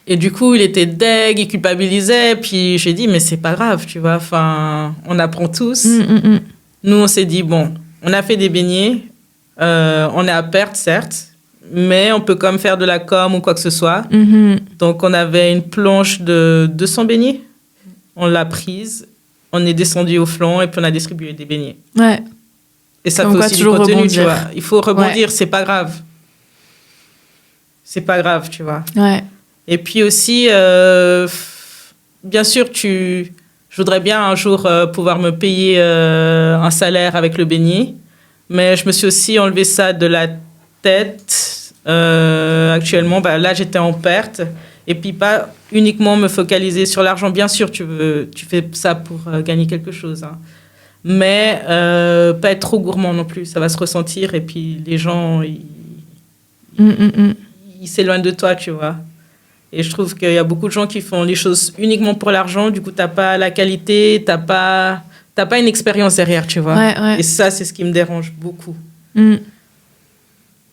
Et du coup, il était deg, il culpabilisait. Puis j'ai dit, mais c'est pas grave, tu vois. On apprend tous. Nous, on s'est dit, bon, on a fait des beignets. On est à perte, certes. Mais on peut quand même faire de la com ou quoi que ce soit. Donc, on avait une planche de 200 beignets. On l'a prise. On est descendu au flanc et puis on a distribué des beignets. Ouais. Et ça fait aussi du contenu, rebondir. tu vois. Il faut rebondir, c'est pas grave. C'est pas grave, tu vois. Ouais. Et puis aussi, bien sûr, je voudrais bien un jour pouvoir me payer un salaire avec le beignet. Mais je me suis aussi enlevé ça de la tête. Actuellement, là, j'étais en perte. Et puis, pas uniquement me focaliser sur l'argent. Bien sûr, tu fais ça pour gagner quelque chose. Hein. Mais pas être trop gourmand non plus. Ça va se ressentir. Et puis, les gens, ils s'éloignent de toi, tu vois. Et je trouve qu'il y a beaucoup de gens qui font les choses uniquement pour l'argent. Du coup, tu n'as pas la qualité, tu n'as pas une expérience derrière, tu vois. Ouais. Et ça, c'est ce qui me dérange beaucoup.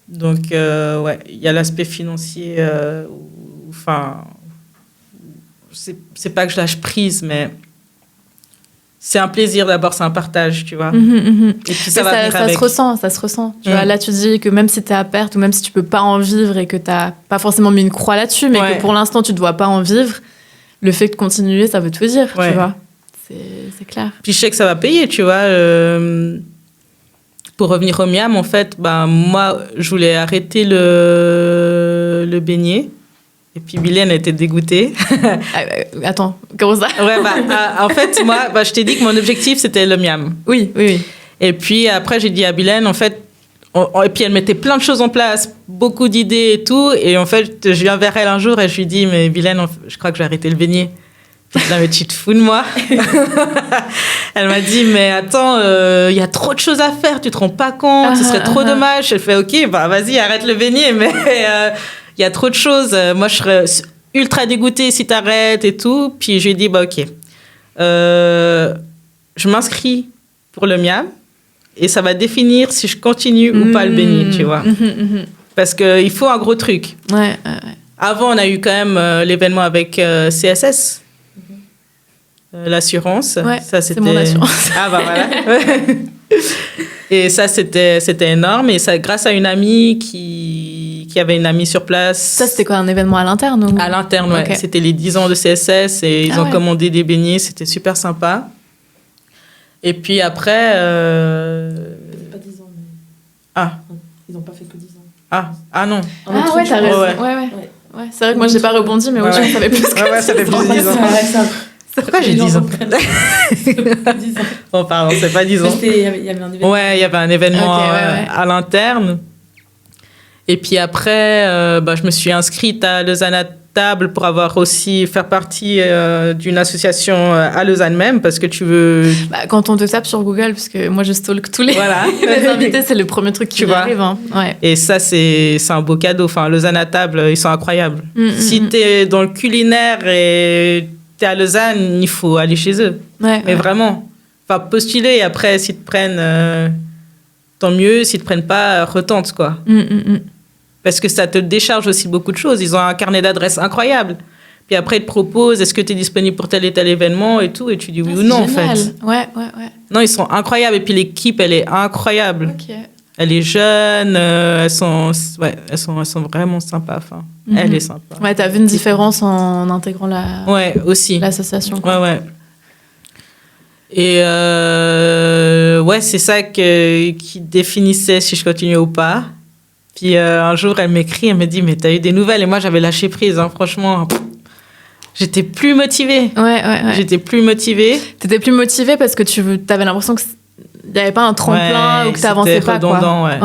Donc, il y a l'aspect financier. C'est pas que je lâche prise, mais c'est un plaisir d'abord, c'est un partage, tu vois. Et puis ça se ressent. Tu vois, là, tu dis que même si tu es à perte ou même si tu peux pas en vivre et que tu n'as pas forcément mis une croix là-dessus, mais que pour l'instant, tu ne dois pas en vivre, le fait de continuer, ça veut tout dire, tu vois. C'est clair. Puis je sais que ça va payer, tu vois. Pour revenir au miam, en fait, moi, je voulais arrêter le beignet. Et puis, Bilène était dégoûtée. Attends, comment ça? En fait, moi, je t'ai dit que mon objectif, c'était le miam. Oui. Et puis, après, j'ai dit à Bilène, en fait... et puis, elle mettait plein de choses en place, beaucoup d'idées et tout. Et en fait, je viens vers elle un jour et je lui dis, mais Bilène, je crois que je vais arrêter le beignet. Là, mais tu te fous de moi. Elle m'a dit, mais attends, il y a trop de choses à faire, tu te rends pas compte, ce serait trop dommage. Elle fait, ok, vas-y, arrête le beignet, mais il y a trop de choses. Moi, je serais ultra dégoûtée si t'arrêtes et tout. Puis je lui ai dit, ok, je m'inscris pour le miam et ça va définir si je continue ou pas le beignet, tu vois. Parce qu'il faut un gros truc. Ouais. Avant, on a eu quand même l'événement avec CSS. L'assurance, ouais, ça c'était c'est mon assurance. Voilà. Et ça c'était énorme et ça grâce à une amie qui avait une amie sur place. Ça c'était quoi, un événement à l'interne ou... À l'interne, ouais. Okay. C'était les 10 ans de CSS et ils ont commandé des beignets, c'était super sympa. Et puis après pas 10 ans mais... Ils n'ont pas fait que 10 ans. Non. Ouais, t'as raison. Ouais. C'est vrai que moi j'ai pas rebondi mais je savais plus que ça fait plus de 10 ans. Pourquoi j'ai 10 ans? Bon, pardon, c'est pas 10 ans. Il y avait un événement. Ouais, il y avait un événement à l'interne. Et puis après, je me suis inscrite à Lausanne stable pour faire partie d'une association à Lausanne même, parce que tu veux... Quand on te tape sur Google, parce que moi je stalk tous les, les invités, c'est le premier truc qui arrive. Hein. Ouais. Et ça, c'est un beau cadeau. Enfin, Lausanne à table, ils sont incroyables. Si t'es dans le culinaire et t'es à Lausanne, il faut aller chez eux. Mais vraiment. Enfin, postuler, et après, s'ils te prennent, tant mieux. S'ils te prennent pas, retente, quoi. Parce que ça te décharge aussi beaucoup de choses. Ils ont un carnet d'adresses incroyable. Puis après, ils te proposent, est-ce que tu es disponible pour tel et tel événement et tout. Et tu dis oui ou non, génial. En fait. Ouais. Non, ils sont incroyables. Et puis l'équipe, elle est incroyable. Ok. Elle est jeune. Elles sont vraiment sympas. Enfin, elle est sympa. Ouais, t'as vu une différence en intégrant aussi. l'association. Ouais. Et c'est ça qui définissait si je continuais ou pas. Puis un jour, elle m'écrit, elle me dit, mais t'as eu des nouvelles? Et moi, j'avais lâché prise, hein, franchement. J'étais plus motivée. Ouais. J'étais plus motivée. T'étais plus motivée parce que t'avais l'impression qu'il n'y avait pas un tremplin ou que t'avançais pas, quoi. Redondant, ouais.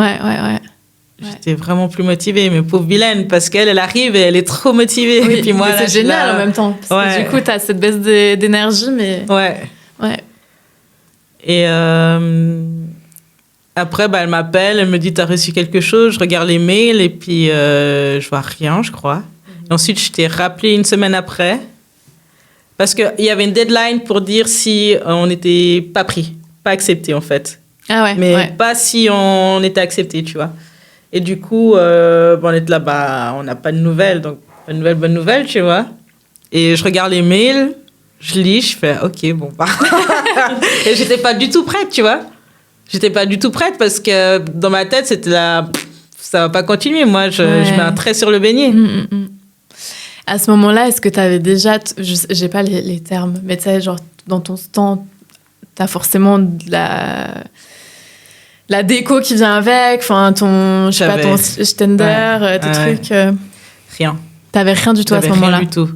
J'étais vraiment plus motivée, mais pauvre Bilène, parce qu'elle arrive et elle est trop motivée. Oui, et puis moi, mais c'est génial en même temps. Parce que du coup, t'as cette baisse d'énergie, mais... Ouais. Et... Après, elle m'appelle, elle me dit, t'as reçu quelque chose? Je regarde les mails et puis je vois rien, je crois. Et ensuite, je t'ai rappelé une semaine après parce qu'il y avait une deadline pour dire si on n'était pas pris, pas accepté en fait. Ah ouais. Mais pas si on était accepté, tu vois. Et du coup, on est là, on n'a pas de nouvelles, donc bonne nouvelle, tu vois. Et je regarde les mails, je lis, je fais, ok, bon, et j'étais pas du tout prête, tu vois. J'étais pas du tout prête parce que dans ma tête, c'était là, ça va pas continuer. Moi, je mets un trait sur le beignet. À ce moment-là, est-ce que tu avais déjà, j'ai pas les termes, mais tu sais, genre, dans ton stand, tu as forcément de la déco qui vient avec, enfin, ton stender, tes trucs. Rien. T'avais rien du tout à ce moment-là. Rien du tout.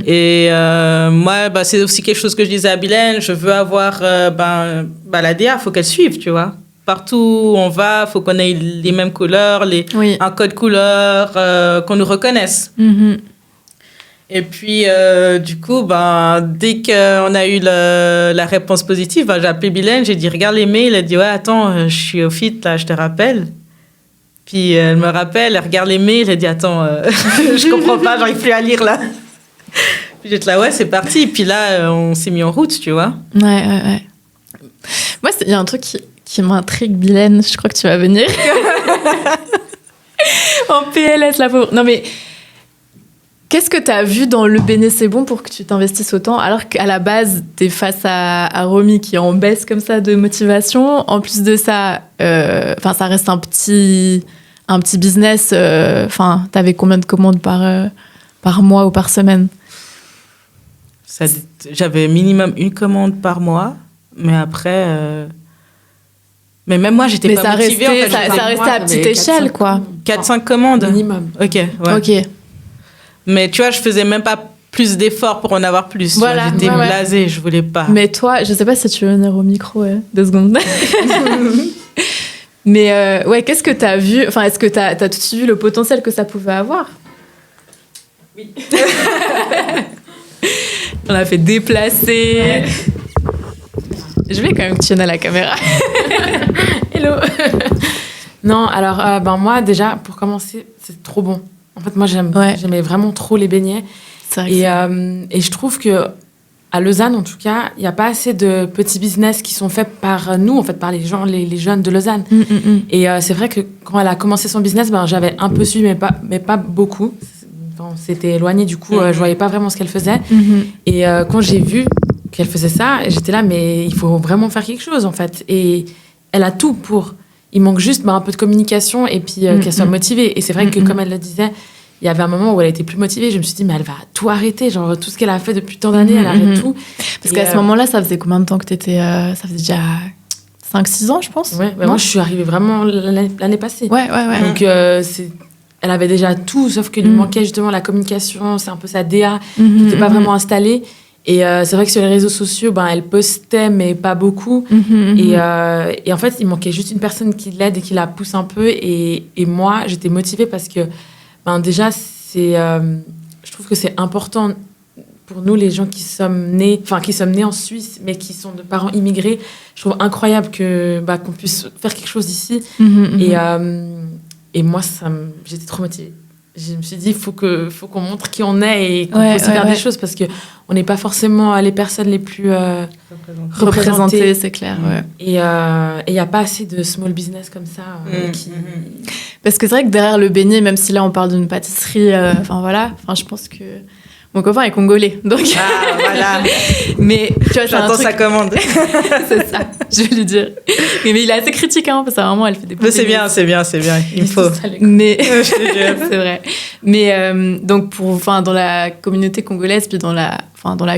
Et moi, c'est aussi quelque chose que je disais à Bilène. Je veux avoir la DA, il faut qu'elle suive, tu vois. Partout où on va, il faut qu'on ait les mêmes couleurs, un code couleur, qu'on nous reconnaisse. Et puis, du coup, dès qu'on a eu la réponse positive, j'ai appelé Bilène, j'ai dit, regarde les mails. Elle a dit, ouais, attends, je suis au fit, là, je te rappelle. Puis elle me rappelle, elle regarde les mails, elle dit, attends, je comprends pas, j'arrive plus à lire, là. Puis j'étais là, ouais, c'est parti. Puis là, on s'est mis en route, tu vois. Ouais. Moi, il y a un truc qui m'intrigue, Bilène, je crois que tu vas venir. En PLS, la pauvre. Non, mais... Qu'est-ce que tu as vu dans Le Béné C'est Bon pour que tu t'investisses autant, alors qu'à la base, tu es face à Romy qui est en baisse comme ça de motivation. En plus de ça, ça reste un petit business. Tu avais combien de commandes par mois ou par semaine? J'avais minimum une commande par mois, mais après... Mais même moi, j'étais pas motivée. Ça restait à petite échelle, quoi. 4-5 commandes. Minimum. Ok. Mais tu vois, je faisais même pas plus d'efforts pour en avoir plus. Voilà, j'étais blasée, je voulais pas. Mais toi, je sais pas si tu veux venir au micro 2 secondes. Mais qu'est-ce que tu as vu? Enfin, est-ce que tu as tout de suite vu le potentiel que ça pouvait avoir? Oui. On a fait déplacer. Ouais. Je vais quand même que tu viennes à la caméra. Hello. Non, alors, moi, déjà, pour commencer, c'est trop bon. En fait, moi, j'aimais vraiment trop les beignets. C'est vrai et je trouve que à Lausanne, en tout cas, il n'y a pas assez de petits business qui sont faits par nous, en fait, par les gens, les jeunes de Lausanne. Et c'est vrai que quand elle a commencé son business, j'avais un peu suivi, mais pas beaucoup. On s'était éloigné, du coup, je voyais pas vraiment ce qu'elle faisait. Et quand j'ai vu qu'elle faisait ça, j'étais là, mais il faut vraiment faire quelque chose, en fait. Et elle a tout pour... Il manque juste un peu de communication et puis qu'elle soit motivée. Et c'est vrai que, comme elle le disait, il y avait un moment où elle était plus motivée. Je me suis dit, mais elle va tout arrêter. Genre, tout ce qu'elle a fait depuis tant d'années, elle arrête tout. Parce qu'à ce moment-là, ça faisait combien de temps que tu étais... ça faisait déjà 5-6 ans, je pense. Ouais, moi, je suis arrivée vraiment l'année passée. Ouais. Donc, elle avait déjà tout, sauf qu'il lui manquait justement la communication. C'est un peu sa DA qui n'était pas vraiment installée. Et c'est vrai que sur les réseaux sociaux, elle postait, mais pas beaucoup. Et en fait, il manquait juste une personne qui l'aide et qui la pousse un peu. Et moi, j'étais motivée parce que déjà, je trouve que c'est important pour nous, les gens qui sommes nés en Suisse, mais qui sont de parents immigrés. Je trouve incroyable qu'on puisse faire quelque chose ici. Et moi, j'étais trop motivée. Je me suis dit, il faut qu'on montre qui on est et qu'on peut aussi faire des choses, parce qu'on n'est pas forcément les personnes les plus représentées. C'est clair. Et il n'y a pas assez de small business comme ça. Parce que c'est vrai que derrière le beignet, même si là on parle d'une pâtisserie, je pense que mon copain est congolais, donc voilà. Mais tu vois, j'attends sa commande. C'est ça, je vais lui dire. Mais il est assez critique, parce que vraiment elle fait des. Mais c'est bien. Il me faut. Mais c'est vrai. Mais donc dans la communauté congolaise, puis dans la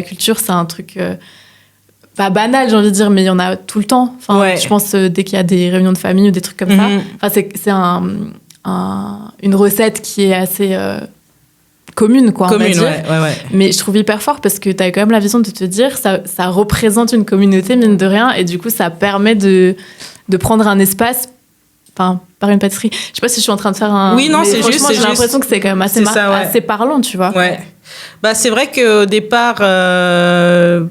culture, c'est un truc pas banal, j'ai envie de dire, mais il y en a tout le temps. Je pense dès qu'il y a des réunions de famille ou des trucs comme ça. C'est une recette qui est assez commune, quoi, on va dire. Ouais. Mais je trouve hyper fort parce que tu as quand même la vision de te dire ça représente une communauté, mine de rien, et du coup ça permet de prendre un espace par une pâtisserie. Je sais pas si je suis en train de faire un... Oui, non, c'est juste. J'ai l'impression que c'est quand même assez parlant, tu vois. Ouais. C'est vrai qu'au départ, même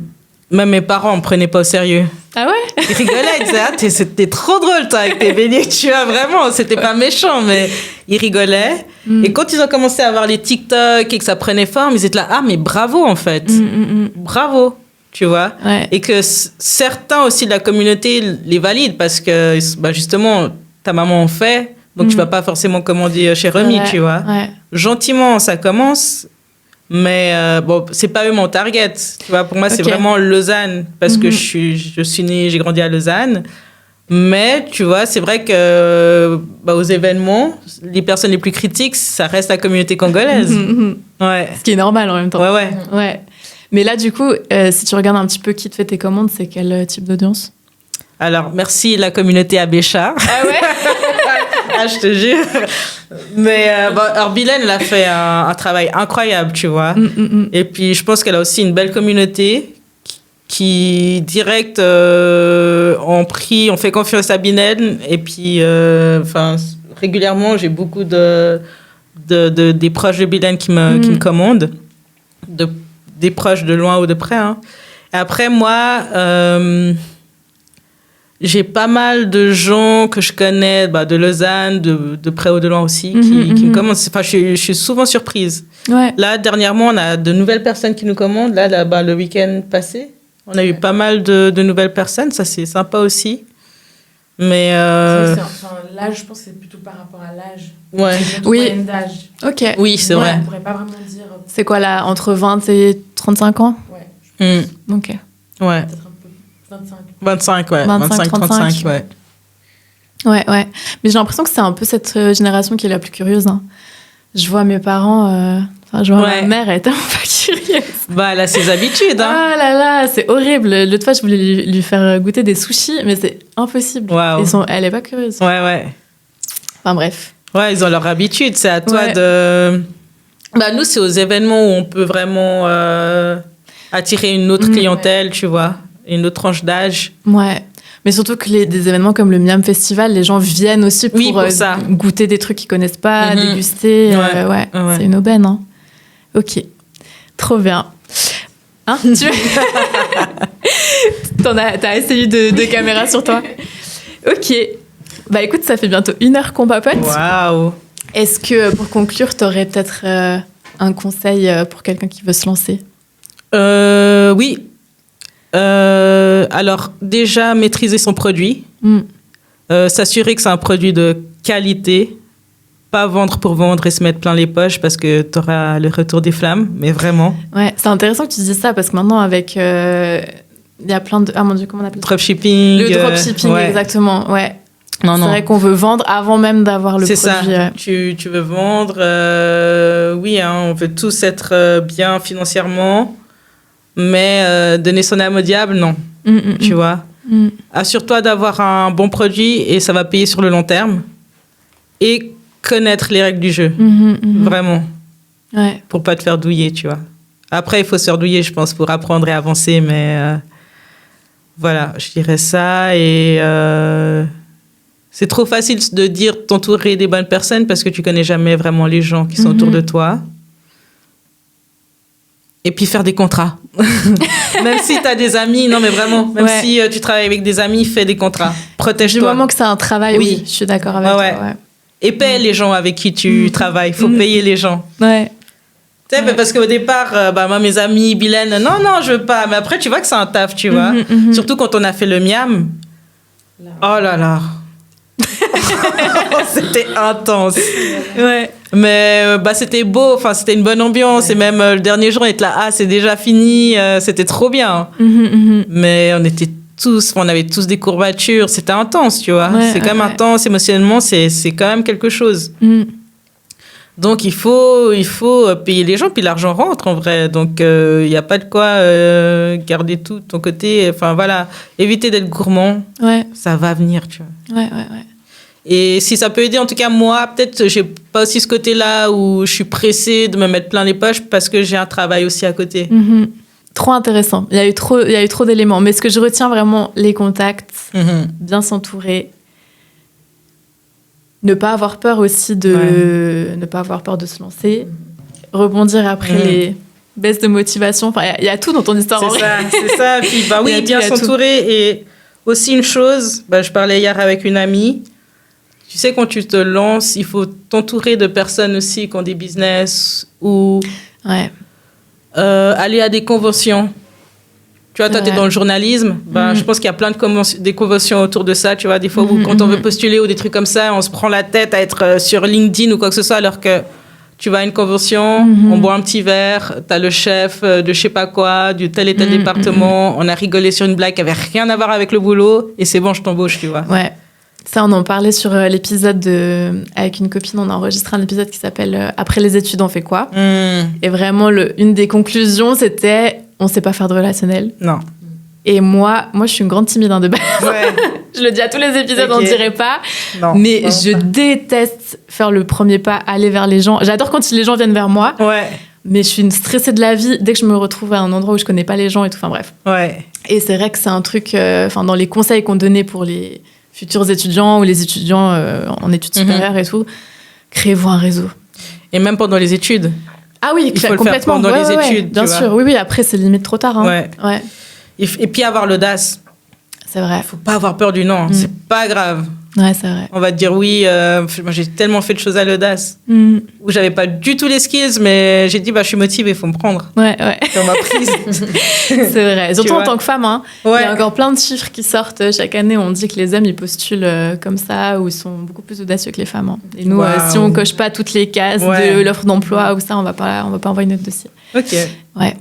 mes parents me prenaient pas au sérieux. Ah ouais? Ils rigolaient, ils disaient, c'était trop drôle, toi, avec tes beignets, tu vois, vraiment, c'était pas méchant, mais ils rigolaient. Et quand ils ont commencé à avoir les TikTok et que ça prenait forme, ils étaient là, mais bravo, en fait. Bravo, tu vois. Ouais. Et que certains aussi de la communauté les valident parce que, justement, ta maman en fait, donc tu vas pas forcément commander chez Remy, tu vois. Ouais. Gentiment, ça commence. Mais c'est pas eux mon target. Tu vois, pour moi, c'est vraiment Lausanne parce que je suis née, j'ai grandi à Lausanne. Mais tu vois, c'est vrai que aux événements, les personnes les plus critiques, ça reste la communauté congolaise. Ouais. Ce qui est normal en même temps. Ouais. Mais là, du coup, si tu regardes un petit peu qui te fait tes commandes, c'est quel type d'audience? Alors, merci la communauté Abéchard. Ah ouais? Je te jure. Mais alors Bilène, elle a fait un travail incroyable, tu vois. Et puis, je pense qu'elle a aussi une belle communauté qui direct, on fait confiance à Bilène. Et puis, régulièrement, j'ai beaucoup des proches de Bilène qui me commandent. Des proches de loin ou de près. Hein. Et après, moi... j'ai pas mal de gens que je connais, de Lausanne, de près ou de loin aussi, qui me commandent. Je suis souvent surprise. Ouais. Là, dernièrement, on a de nouvelles personnes qui nous commandent. Là, le week-end passé, on a eu pas mal de nouvelles personnes. Ça, c'est sympa aussi. Mais... l'âge, je pense que c'est plutôt par rapport à l'âge. Ouais. Moyenne d'âge. Ok. Oui, c'est vrai. On pourrait pas vraiment dire... C'est quoi, là, entre 20 et 35 ans? Ouais. Ok. Ouais. Peut-être un peu 25. 25, ouais. 25, 35, ouais. Ouais. Mais j'ai l'impression que c'est un peu cette génération qui est la plus curieuse. Hein. Je vois mes parents... ma mère, elle est tellement pas curieuse. Elle a ses habitudes. Hein. Ah là là, c'est horrible. L'autre fois, je voulais lui faire goûter des sushis, mais c'est impossible. Wow. Elle est pas curieuse. Ouais. Enfin bref. Ouais, ils ont leur habitude. C'est à toi de... nous, c'est aux événements où on peut vraiment attirer une autre clientèle, tu vois. Une autre tranche d'âge. Ouais. Mais surtout que des événements comme le Miam Festival, les gens viennent aussi pour ça. Goûter des trucs qu'ils connaissent pas, déguster. Ouais. C'est une aubaine. Hein. Ok. Trop bien. Hein, t'as essayé de caméra sur toi. Ok. Écoute, ça fait bientôt 1 heure qu'on papote. Waouh. Est-ce que, pour conclure, t'aurais peut-être un conseil pour quelqu'un qui veut se lancer? Oui. Alors, déjà, maîtriser son produit. S'assurer que c'est un produit de qualité. Pas vendre pour vendre et se mettre plein les poches parce que tu auras le retour des flammes, mais vraiment. Ouais, c'est intéressant que tu dises ça parce que maintenant, avec... il y a plein de... Ah mon Dieu, comment on appelle ça? Dropshipping. Le dropshipping, exactement, ouais. C'est vrai qu'on veut vendre avant même d'avoir le produit. C'est ça, tu veux vendre. On veut tous être bien financièrement, mais donner son âme au diable, non. Tu vois. Assure-toi d'avoir un bon produit et ça va payer sur le long terme. Et connaître les règles du jeu, vraiment. Ouais. Pour pas te faire douiller, tu vois. Après, il faut se faire douiller, je pense, pour apprendre et avancer, mais voilà, je dirais ça. Et c'est trop facile de dire t'entourer des bonnes personnes parce que tu connais jamais vraiment les gens qui sont autour de toi. Et puis faire des contrats. Même si tu as des amis, non mais vraiment, même si tu travailles avec des amis, fais des contrats. Protège-toi. Du moment que c'est un travail, oui, je suis d'accord avec toi. Ouais. Et paye les gens avec qui tu travailles. Il faut payer les gens. Ouais. Tu sais, parce qu'au départ, moi, mes amis, Bilène, non, je veux pas. Mais après, tu vois que c'est un taf, tu vois. Surtout quand on a fait le Miam. Oh là là. C'était intense. Ouais. Mais c'était beau, enfin c'était une bonne ambiance et même le dernier jour on était là, c'est déjà fini, c'était trop bien. Mais on avait tous des courbatures, c'était intense, tu vois. C'est quand même intense émotionnellement, c'est quand même quelque chose. Donc il faut payer les gens, puis l'argent rentre en vrai. Donc il n'y a pas de quoi garder tout de ton côté. Enfin voilà, éviter d'être gourmand, ça va venir, tu vois. Ouais. Et si ça peut aider, en tout cas, moi, peut-être, j'ai pas aussi ce côté-là où je suis pressée de me mettre plein les poches parce que j'ai un travail aussi à côté. Trop intéressant. Il y a eu trop d'éléments. Mais ce que je retiens vraiment, les contacts, bien s'entourer, ne pas avoir peur aussi ne pas avoir peur de se lancer, rebondir après les baisses de motivation. Enfin, il y a tout dans ton histoire. C'est ça. Puis, oui, bien s'entourer. Et aussi une chose, je parlais hier avec une amie. Tu sais, quand tu te lances, il faut t'entourer de personnes aussi qui ont des business ou aller à des conventions. Tu vois, toi, tu es dans le journalisme. Je pense qu'il y a plein des conventions autour de ça. Tu vois, des fois, quand on veut postuler ou des trucs comme ça, on se prend la tête à être sur LinkedIn ou quoi que ce soit, alors que tu vas à une convention, on boit un petit verre, tu as le chef de je sais pas quoi, du tel et tel département, on a rigolé sur une blague qui avait rien à voir avec le boulot et c'est bon, je t'embauche, tu vois. Ouais. Ça, on en parlait sur l'épisode avec une copine, on a enregistré un épisode qui s'appelle Après les études, on fait quoi ? Et vraiment, une des conclusions, c'était on sait pas faire de relationnel. Non. Et moi, je suis une grande timide de base. Je le dis à tous les épisodes, on dirait pas. Non, mais je déteste faire le premier pas, aller vers les gens. J'adore quand les gens viennent vers moi. Mais je suis une stressée de la vie dès que je me retrouve à un endroit où je connais pas les gens et tout. Enfin bref. Et c'est vrai que c'est un truc, dans les conseils qu'on donnait pour les futurs étudiants ou les étudiants en études supérieures et tout, créez-vous un réseau. Et même pendant les études. Ah oui, il faut complètement. Le faire pendant les études. Bien sûr, oui, après c'est limite trop tard. Et puis avoir l'audace. C'est vrai. Il faut pas avoir peur du non, c'est pas grave. Ouais, c'est vrai. On va te dire oui, moi j'ai tellement fait de choses à l'audace où j'avais pas du tout les skills, mais j'ai dit je suis motivée, il faut me prendre. Ouais. Et on m'a prise. C'est vrai. Surtout en tant que femme, il y a encore plein de chiffres qui sortent chaque année. On dit que les hommes ils postulent comme ça ou ils sont beaucoup plus audacieux que les femmes. Et nous, si on coche pas toutes les cases de l'offre d'emploi ou ça, on va pas envoyer notre dossier. Ok. Ouais.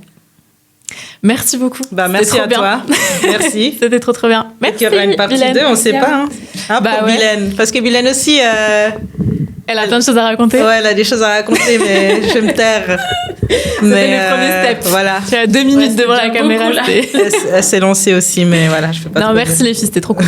Merci beaucoup. Merci à toi. Merci. C'était trop bien. Merci. Il y aura une partie 2, on ne sait pas. Pour Bilène. Parce que Bilène aussi... elle a plein de choses à raconter. Ouais, elle a des choses à raconter, mais je vais me taire. C'était les premiers steps. Voilà. Tu as 2 minutes devant la caméra. Elle s'est lancée aussi, mais voilà, je ne fais pas. Non, merci les filles, c'était trop cool.